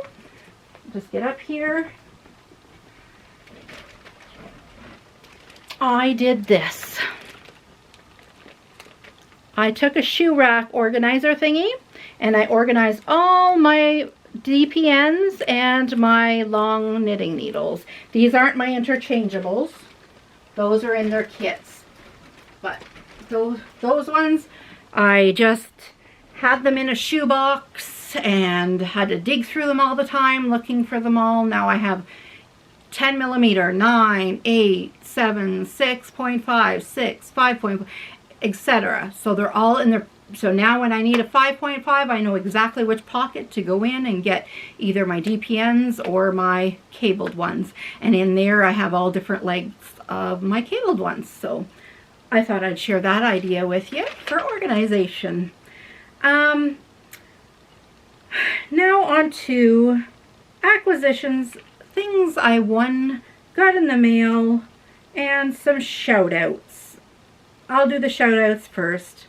[SPEAKER 1] Just get up here. I did this. I took a shoe rack organizer thingy and I organized all my DPNs and my long knitting needles. These aren't my interchangeables. Those are in their kits. But those ones, I just had them in a shoebox and had to dig through them all the time looking for them all. Now I have 10mm, 9, 8, 7, 6.5, 6, 5.5, etc. So they're all in their, so now when I need a 5.5, I know exactly which pocket to go in and get either my DPNs or my cabled ones. And in there I have all different lengths of my cabled ones. So I thought I'd share that idea with you for organization. Now on to acquisitions, things I got in the mail, and some shout outs. I'll do the shout outs first.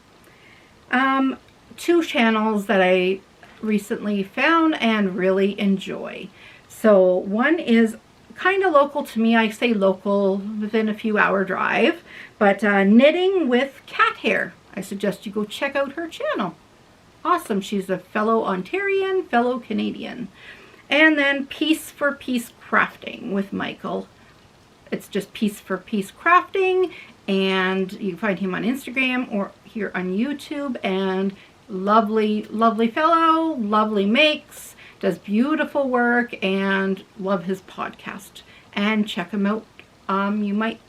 [SPEAKER 1] 2 channels that I recently found and really enjoy. So one is kind of local to me. I say local, within a few hour drive, but Knitting with Cat Hair. I suggest you go check out her channel. Awesome. She's a fellow Ontarian, fellow Canadian. And then Piece for Piece Crafting with Michael. It's just Piece for Piece Crafting, and you can find him on Instagram or here on YouTube. And lovely, lovely fellow, lovely makes, does beautiful work, and love his podcast. And check him out. You might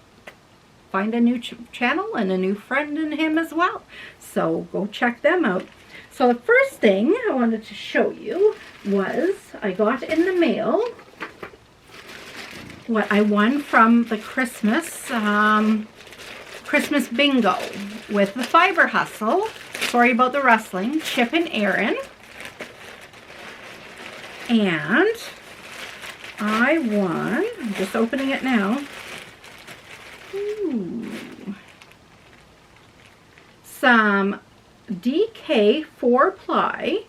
[SPEAKER 1] find a new channel and a new friend in him as well. So go check them out. So the first thing I wanted to show you was I got in the mail what I won from the Christmas bingo with the Fiber Hustle. Sorry about the rustling. Chip and Aaron. And I won, I'm just opening it now. Ooh. Some DK 4-ply,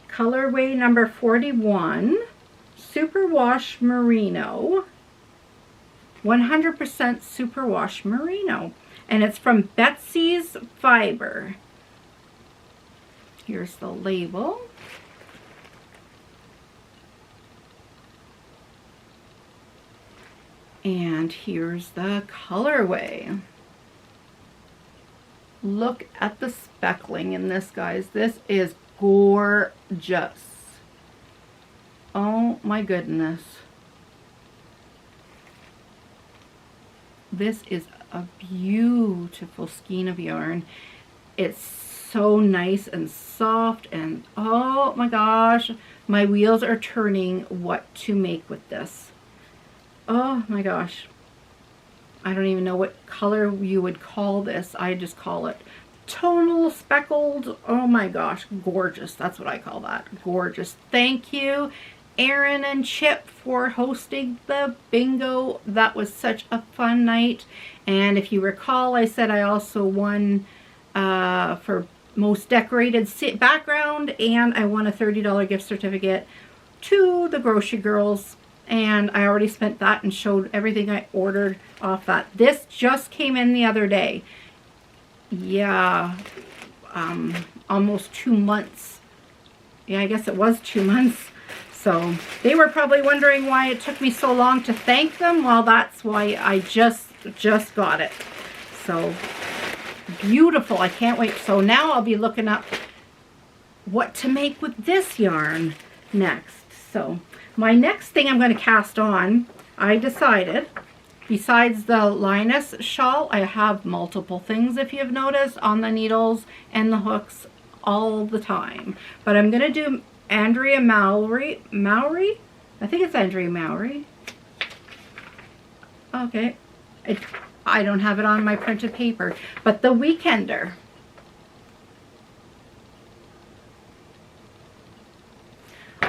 [SPEAKER 1] colorway number 41, superwash merino, 100% superwash merino, and it's from Betsy's Fiber. Here's the label. And here's the colorway. Look at the speckling in this, guys. This is gorgeous. Oh my goodness. This is a beautiful skein of yarn. It's so nice and soft, and oh my gosh, my wheels are turning what to make with this. Oh my gosh. I don't even know what color you would call this. I just call it tonal speckled. Oh my gosh, gorgeous. That's what I call that. Gorgeous. Thank you, Aaron and Chip, for hosting the bingo. That was such a fun night. And if you recall, I said I also won for most decorated background, and I won a $30 gift certificate to the Grocery Girls. And I already spent that and showed everything I ordered off that. This just came in the other day. Yeah, almost 2 months. Yeah, I guess it was 2 months. So they were probably wondering why it took me so long to thank them. Well, that's why I just got it. So beautiful. I can't wait. So now I'll be looking up what to make with this yarn next. So my next thing I'm going to cast on, I decided, besides the Linus shawl, I have multiple things, if you've noticed, on the needles and the hooks all the time. But I'm going to do Andrea Mowry. I think it's Andrea Mowry. Okay. I don't have it on my printed paper. But the Weekender.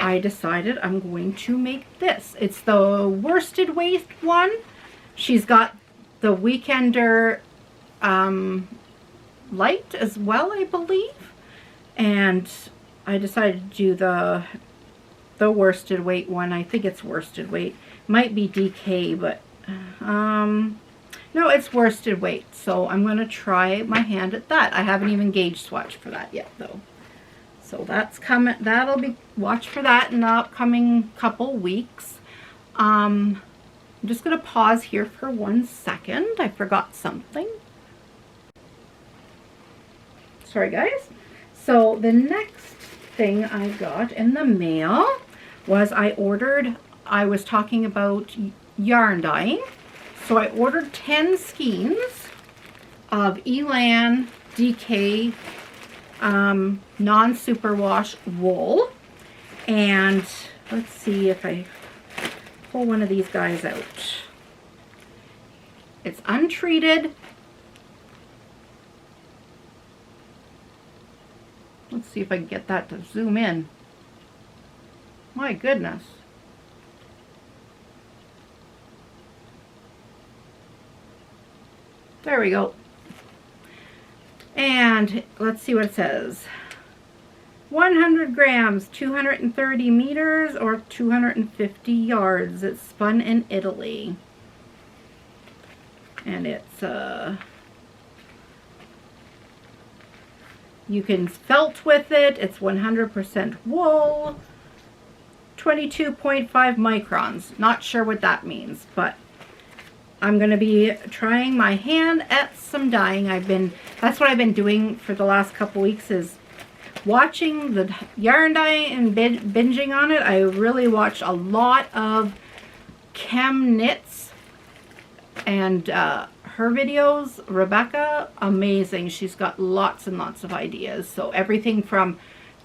[SPEAKER 1] I decided I'm going to make this. It's the worsted weight one. She's got the Weekender light as well, I believe. And I decided to do the worsted weight one. I think it's worsted weight. Might be DK, but no, it's worsted weight. So I'm going to try my hand at that. I haven't even gauge swatched for that yet, though. So that's coming. That'll be, watch for that in the upcoming couple weeks. I'm just going to pause here for 1 second. I forgot something. Sorry, guys. So the next thing I got in the mail was I was talking about yarn dyeing. So I ordered 10 skeins of Elan DK non-superwash wool. And let's see if I pull one of these guys out. It's untreated. Let's see if I can get that to zoom in. My goodness. There we go. And let's see what it says. 100 grams, 230 meters, or 250 yards. It's spun in Italy. And it's, you can felt with it. It's 100% wool. 22.5 microns. Not sure what that means, but I'm going to be trying my hand at some dyeing. That's what I've been doing for the last couple weeks, is watching the yarn dyeing and binging on it. I really watched a lot of Chem Knits and her videos. Rebecca, amazing. She's got lots and lots of ideas. So everything from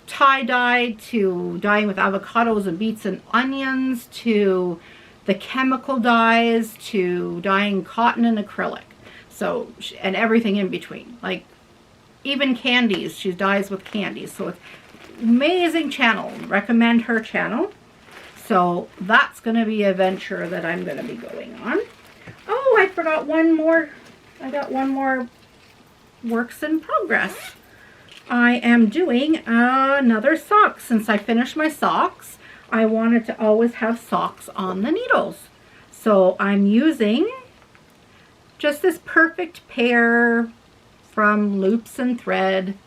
[SPEAKER 1] tie-dye to dyeing with avocados and beets and onions to the chemical dyes to dyeing cotton and acrylic. So, and everything in between. Like even candies, she dyes with candies. So it's amazing channel. Recommend her channel. So that's going to be a venture that I'm going to be going on. Oh, I forgot one more. I got one more works in progress. I am doing another sock. Since I finished my socks, I wanted to always have socks on the needles. So I'm using just this perfect pair from Loops and Thread.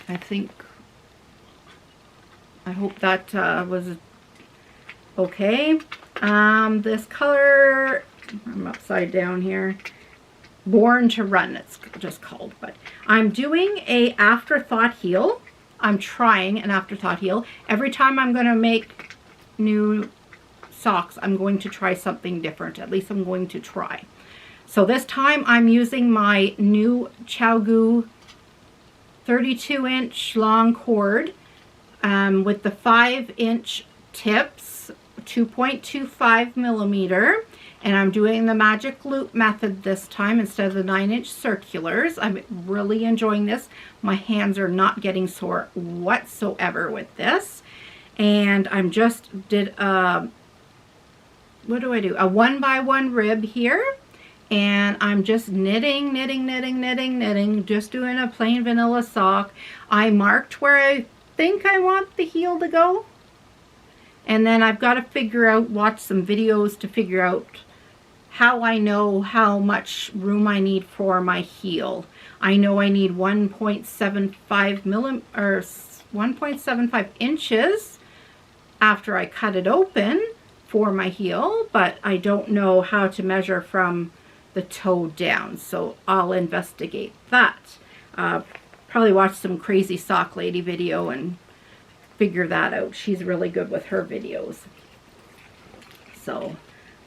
[SPEAKER 1] I hope that was okay. This color, I'm upside down here. Born to Run, it's just called. But I'm doing a afterthought heel. I'm trying an afterthought heel. Every time I'm going to make new socks, I'm going to try something different. At least I'm going to try. So this time I'm using my new ChiaoGoo 32-inch long cord with the 5-inch tips, 2.25 millimeter. And I'm doing the magic loop method this time instead of the 9-inch circulars. I'm really enjoying this. My hands are not getting sore whatsoever with this. And I'm just did a, what do I do? A 1x1 rib here. And I'm just knitting, just doing a plain vanilla sock. I marked where I think I want the heel to go. And then I've got to figure out, watch some videos to figure out how I know how much room I need for my heel. I know I need 1.75 inches after I cut it open for my heel, but I don't know how to measure from the toe down, so I'll investigate that. Probably watch some crazy sock lady video and figure that out. She's really good with her videos. So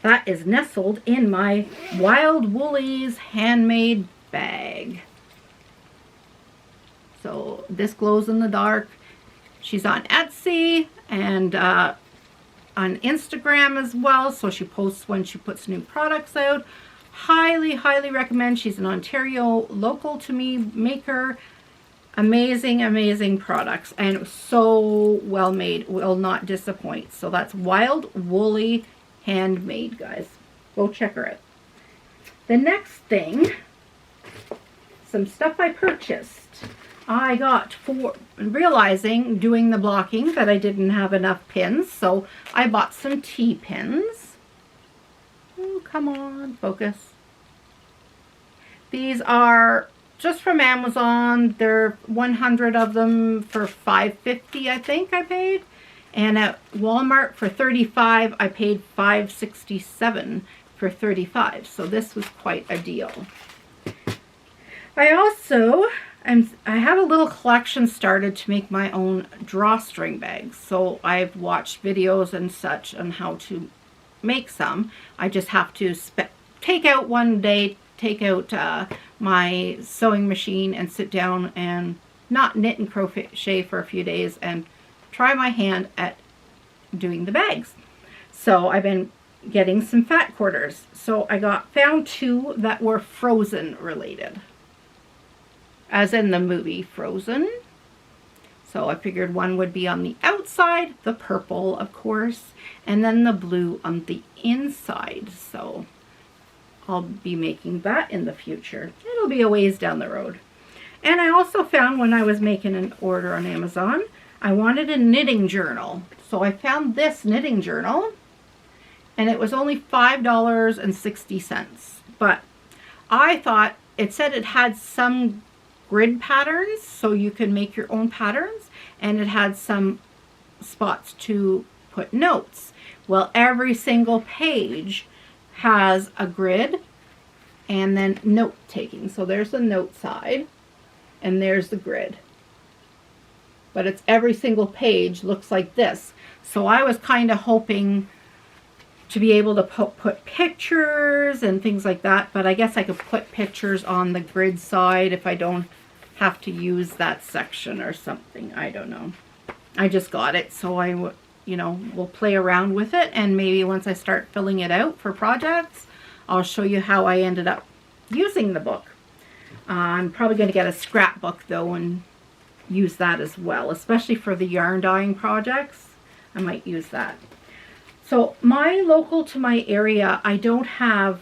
[SPEAKER 1] that is nestled in my Wild Woolies handmade bag. So this glows in the dark. She's on Etsy and on Instagram as well. So she posts when she puts new products out. Highly, highly recommend. She's an Ontario local to me maker. Amazing, amazing products. And so well made. Will not disappoint. So that's Wild Woolly handmade, guys. Go check her out. The next thing, some stuff I purchased. I got for realizing doing the blocking that I didn't have enough pins, so I bought some T-pins. Oh, come on, focus. These are just from Amazon. There are 100 of them for $5.50, I think I paid. And at Walmart for $35, I paid $5.67 for 35. So this was quite a deal. I also, I have a little collection started to make my own drawstring bags. So I've watched videos and such on how to make some. I just have to take out one day, take out my sewing machine and sit down and not knit and crochet for a few days and try my hand at doing the bags. So I've been getting some fat quarters. So I found 2 that were Frozen related, as in the movie Frozen. So I figured one would be on the outside, the purple of course, and then the blue on the inside. So I'll be making that in the future. It'll be a ways down the road. And I also found when I was making an order on Amazon, I wanted a knitting journal. So I found this knitting journal, and it was only $5.60. But I thought, it said it had some grid patterns, so you can make your own patterns, and it had some spots to put notes. Well, every single page has a grid and then note taking. So there's the note side, and there's the grid. But it's every single page looks like this. So I was kind of hoping to be able to put pictures and things like that, but I guess I could put pictures on the grid side if I don't have to use that section or something. I don't know. I just got it, so I will play around with it, and maybe once I start filling it out for projects, I'll show you how I ended up using the book. I'm probably going to get a scrapbook though and use that as well, especially for the yarn dyeing projects. I might use that. So my local to my area, I don't have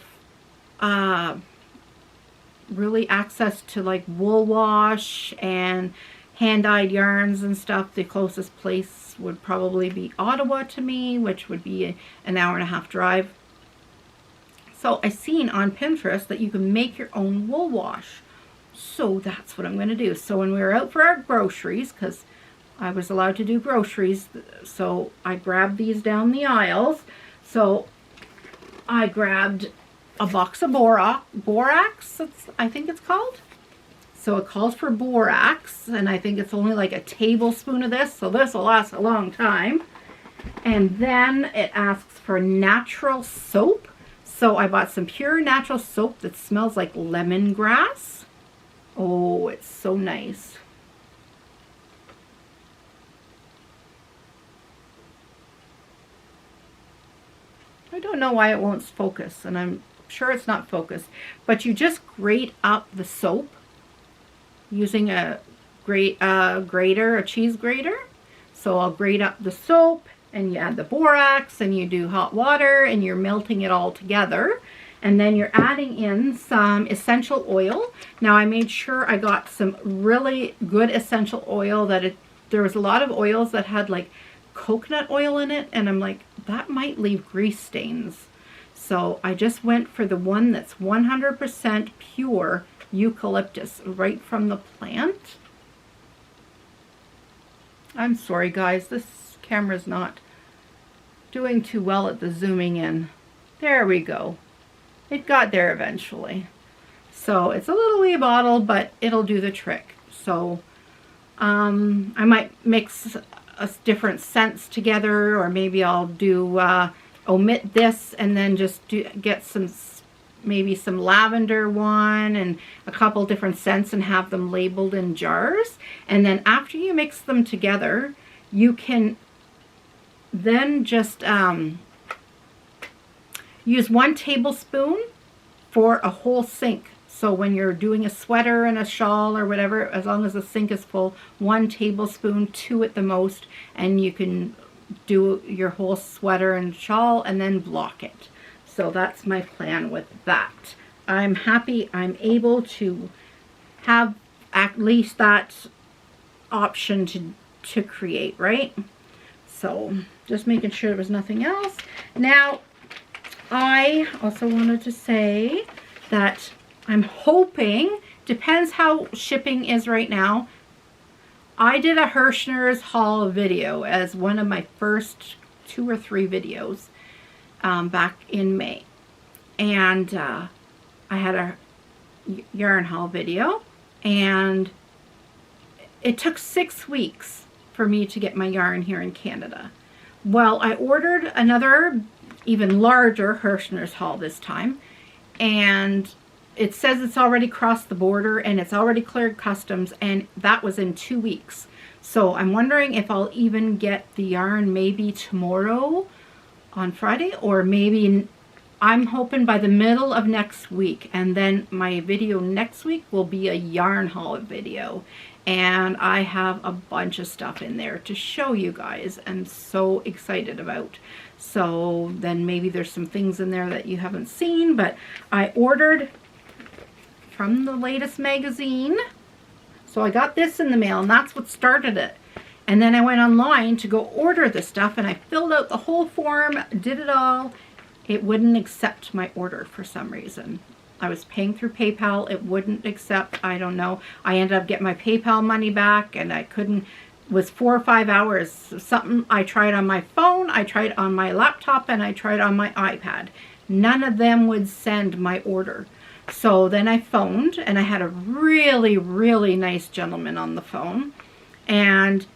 [SPEAKER 1] really access to like wool wash and hand-dyed yarns and stuff. The closest place would probably be Ottawa to me, which would be an hour-and-a-half drive. So I seen on Pinterest that you can make your own wool wash. So that's what I'm going to do. So when we were out for our groceries, because I was allowed to do groceries, so I grabbed these down the aisles. So I grabbed a box of borax, I think it's called. So it calls for borax, and I think it's only like a tablespoon of this, so this will last a long time. And then it asks for natural soap. So I bought some pure natural soap that smells like lemongrass. Oh, it's so nice. I don't know why it won't focus, and I'm sure it's not focused, but you just grate up the soap using a grater, a cheese grater. So I'll grate up the soap, and you add the borax, and you do hot water, and you're melting it all together. And then you're adding in some essential oil. Now I made sure I got some really good essential oil there was a lot of oils that had like coconut oil in it, and I'm like, that might leave grease stains. So I just went for the one that's 100% pure eucalyptus right from the plant. I'm sorry guys, this camera's not doing too well at the zooming in. There we go. It got there eventually. So it's a little wee bottle, but it'll do the trick. So I might mix different scents together, or maybe I'll do omit this and then just get maybe some lavender one and a couple different scents and have them labeled in jars. And then after you mix them together, you can then just use 1 tablespoon for a whole sink. So when you're doing a sweater and a shawl or whatever, as long as the sink is full, 1 tablespoon, 2 at the most, and you can do your whole sweater and shawl and then block it. So that's my plan with that. I'm happy I'm able to have at least that option to create, right? So just making sure there was nothing else. Now, I also wanted to say that I'm hoping, depends how shipping is right now. I did a Hirschner's haul video as one of my first 2 or 3 videos back in May. And I had a yarn haul video, and it took 6 weeks for me to get my yarn here in Canada. Well, I ordered another even larger Hirschner's haul this time, and it says it's already crossed the border and it's already cleared customs, and that was in 2 weeks. So I'm wondering if I'll even get the yarn maybe tomorrow on Friday, or maybe I'm hoping by the middle of next week. And then my video next week will be a yarn haul video. And I have a bunch of stuff in there to show you guys. I'm so excited about. So then maybe there's some things in there that you haven't seen, but I ordered from the latest magazine. So I got this in the mail, and that's what started it. And then I went online to go order the stuff, and I filled out the whole form, did it all. It wouldn't accept my order for some reason. I was paying through PayPal. It wouldn't accept. I don't know. I ended up getting my PayPal money back, and I couldn't. It was 4 or 5 hours. Something I tried on my phone, I tried on my laptop, and I tried on my iPad. None of them would send my order. So then I phoned, and I had a really, really nice gentleman on the phone, and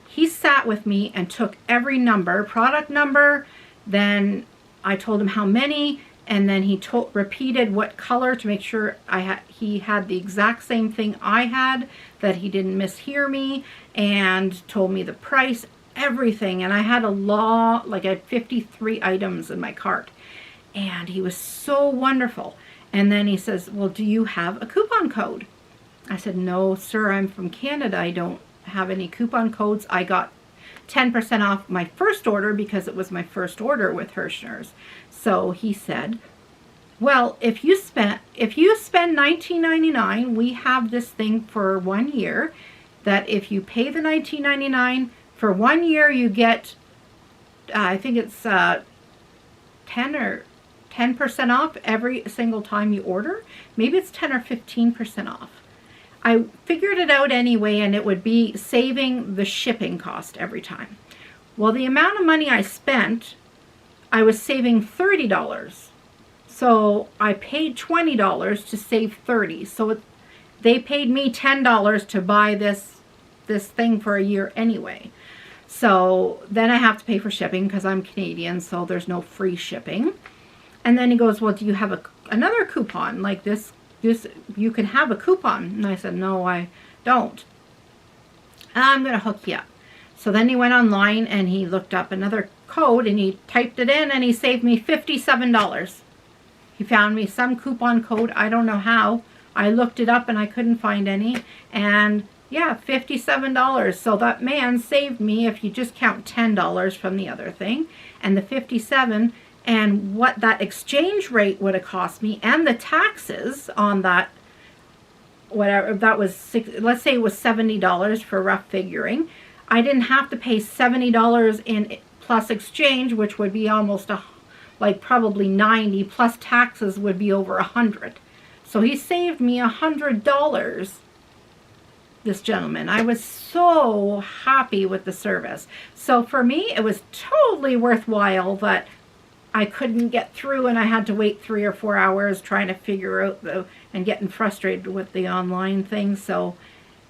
[SPEAKER 1] he sat with me and took every number, product number, then I told him how many, and then he repeated what color to make sure he had the exact same thing I had, that he didn't mishear me, and told me the price, everything. And I had I had 53 items in my cart, and he was so wonderful. And then he says, well, do you have a coupon code? I said, no, sir, I'm from Canada. I don't have any coupon codes. I got 10% off my first order because it was my first order with Hirschner's. So he said, well, if you spend $19.99, we have this thing for 1 year, that if you pay the $19.99 for 1 year, you get, I think it's 10% off every single time you order. Maybe it's 10 or 15% off. I figured it out anyway, and it would be saving the shipping cost every time. Well, the amount of money I spent, I was saving $30. So I paid $20 to save $30. So they paid me $10 to buy this thing for a year anyway. So then I have to pay for shipping because I'm Canadian, so there's no free shipping. And then he goes, well, do you have another coupon like this? You can have a coupon. And I said, no, I don't. I'm going to hook you up. So then he went online and he looked up another code and he typed it in, and he saved me $57. He found me some coupon code. I don't know how. I looked it up and I couldn't find any. And yeah, $57. So that man saved me, if you just count $10 from the other thing and the $57, and what that exchange rate would have cost me, and the taxes on that, whatever that was, let's say it was $70 for rough figuring. I didn't have to pay $70 in plus exchange, which would be almost probably 90, plus taxes would be over 100. So he saved me $100, this gentleman. I was so happy with the service. So for me, it was totally worthwhile that I couldn't get through, and I had to wait 3 or 4 hours trying to figure out and getting frustrated with the online thing. So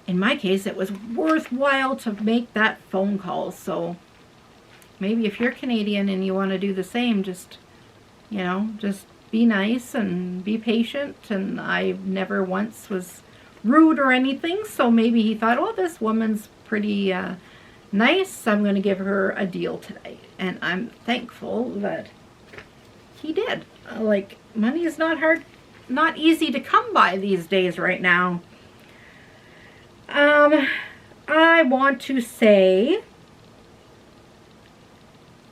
[SPEAKER 1] in my case, it was worthwhile to make that phone call. So maybe if you're Canadian and you want to do the same, just be nice and be patient. And I never once was rude or anything. So maybe he thought, oh, this woman's pretty nice. I'm going to give her a deal today. And I'm thankful that he did. Money is not easy to come by these days right now. I want to say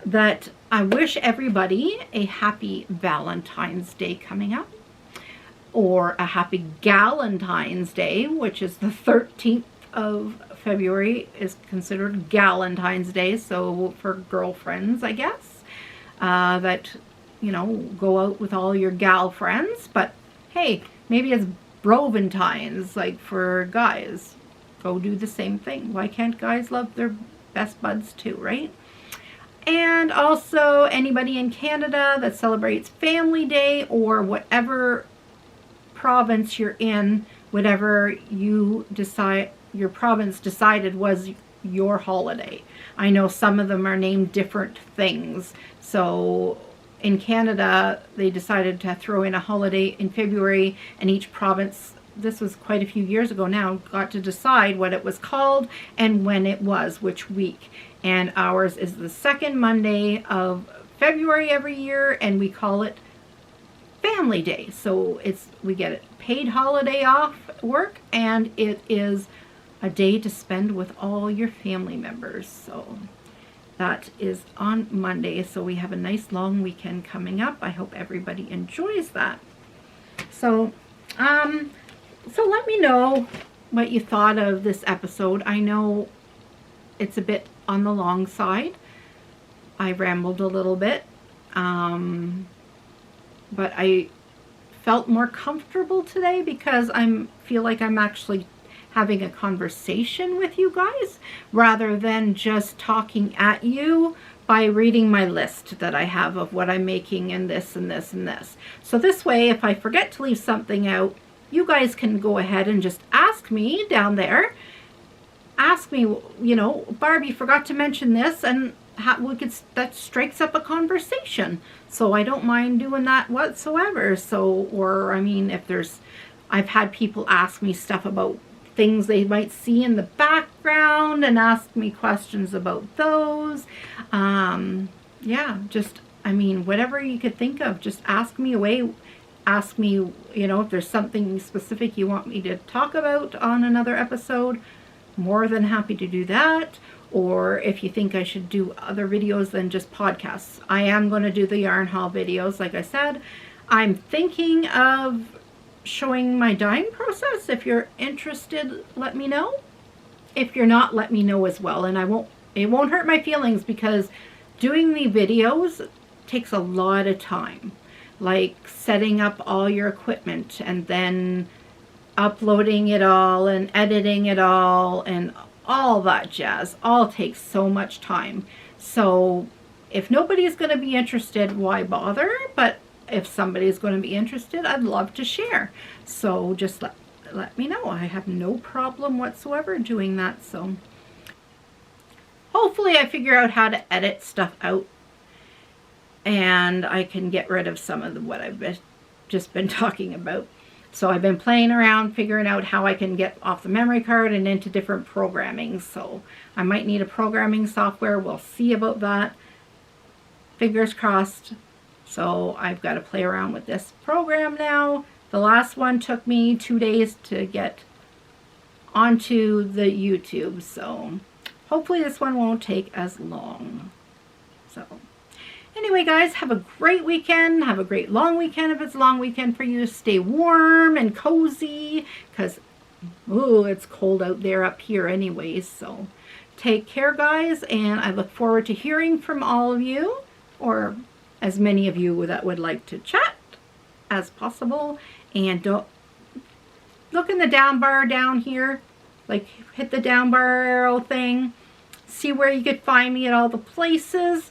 [SPEAKER 1] that I wish everybody a happy Valentine's Day coming up, or a happy Galentine's Day, which is the 13th of February is considered Galentine's Day. So for girlfriends, I guess, that go out with all your gal friends. But hey, maybe it's Broventine's, for guys. Go do the same thing. Why can't guys love their best buds too, right? And also anybody in Canada that celebrates Family Day, or whatever province you're in, whatever you decide your province decided was your holiday. I know some of them are named different things. So in Canada, they decided to throw in a holiday in February, and each province, this was quite a few years ago now, got to decide what it was called and when it was, which week. And ours is the second Monday of February every year, and we call it Family Day. So we get a paid holiday off work, and it is a day to spend with all your family members. So that is on Monday. So we have a nice long weekend coming up. I hope everybody enjoys that. So, so let me know what you thought of this episode. I know it's a bit on the long side. I rambled a little bit, but I felt more comfortable today because I feel like I'm actually having a conversation with you guys rather than just talking at you by reading my list that I have of what I'm making and this and this and this. So this way, if I forget to leave something out, you guys can go ahead and just ask me down there. Ask me, you know, Barb, you forgot to mention this, and that strikes up a conversation. So I don't mind doing that whatsoever. So, or I mean, I've had people ask me stuff about things they might see in the background and ask me questions about those. Yeah, just, I mean, whatever you could think of, just ask me away. Ask me, you know, if there's something specific you want me to talk about on another episode, more than happy to do that. Or if you think I should do other videos than just podcasts. I am going to do the yarn haul videos, like I said. I'm thinking of showing my dyeing process. If you're interested, let me know. If you're not, let me know as well. And it won't hurt my feelings, because doing the videos takes a lot of time. Like setting up all your equipment and then uploading it all and editing it all and all that jazz all takes so much time. So if nobody's going to be interested, why bother? But if somebody's going to be interested, I'd love to share. So just let me know. I have no problem whatsoever doing that. So hopefully I figure out how to edit stuff out, and I can get rid of some of what I've just been talking about. So I've been playing around figuring out how I can get off the memory card and into different programming. So I might need a programming software. We'll see about that. Fingers crossed. So I've got to play around with this program now. The last one took me 2 days to get onto the YouTube. So hopefully this one won't take as long. So anyway, guys, have a great weekend. Have a great long weekend if it's a long weekend for you. Stay warm and cozy, because, oh, it's cold out there up here anyways. So take care, guys, and I look forward to hearing from all of you, or as many of you that would like to chat as possible. And don't look in the down bar down here. Like, hit the down bar arrow thing. See where you could find me at all the places.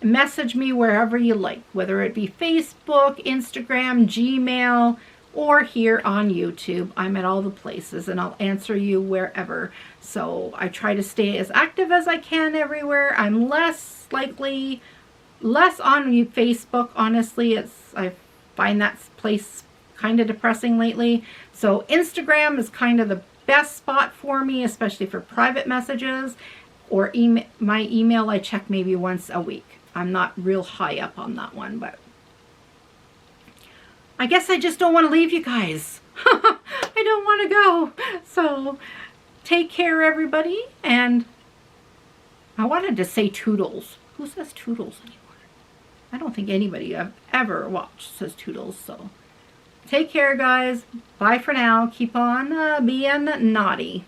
[SPEAKER 1] Message me wherever you like, whether it be Facebook, Instagram, Gmail, or here on YouTube. I'm at all the places, and I'll answer you wherever. So I try to stay as active as I can everywhere. I'm less on Facebook, honestly. I find that place kind of depressing lately. So Instagram is kind of the best spot for me, especially for private messages, or my email I check maybe once a week. I'm not real high up on that one, but I guess I just don't want to leave you guys. I don't want to go. So take care, everybody. And I wanted to say toodles. Who says toodles anymore? I don't think anybody I've ever watched says toodles. So take care, guys. Bye for now. Keep on being naughty.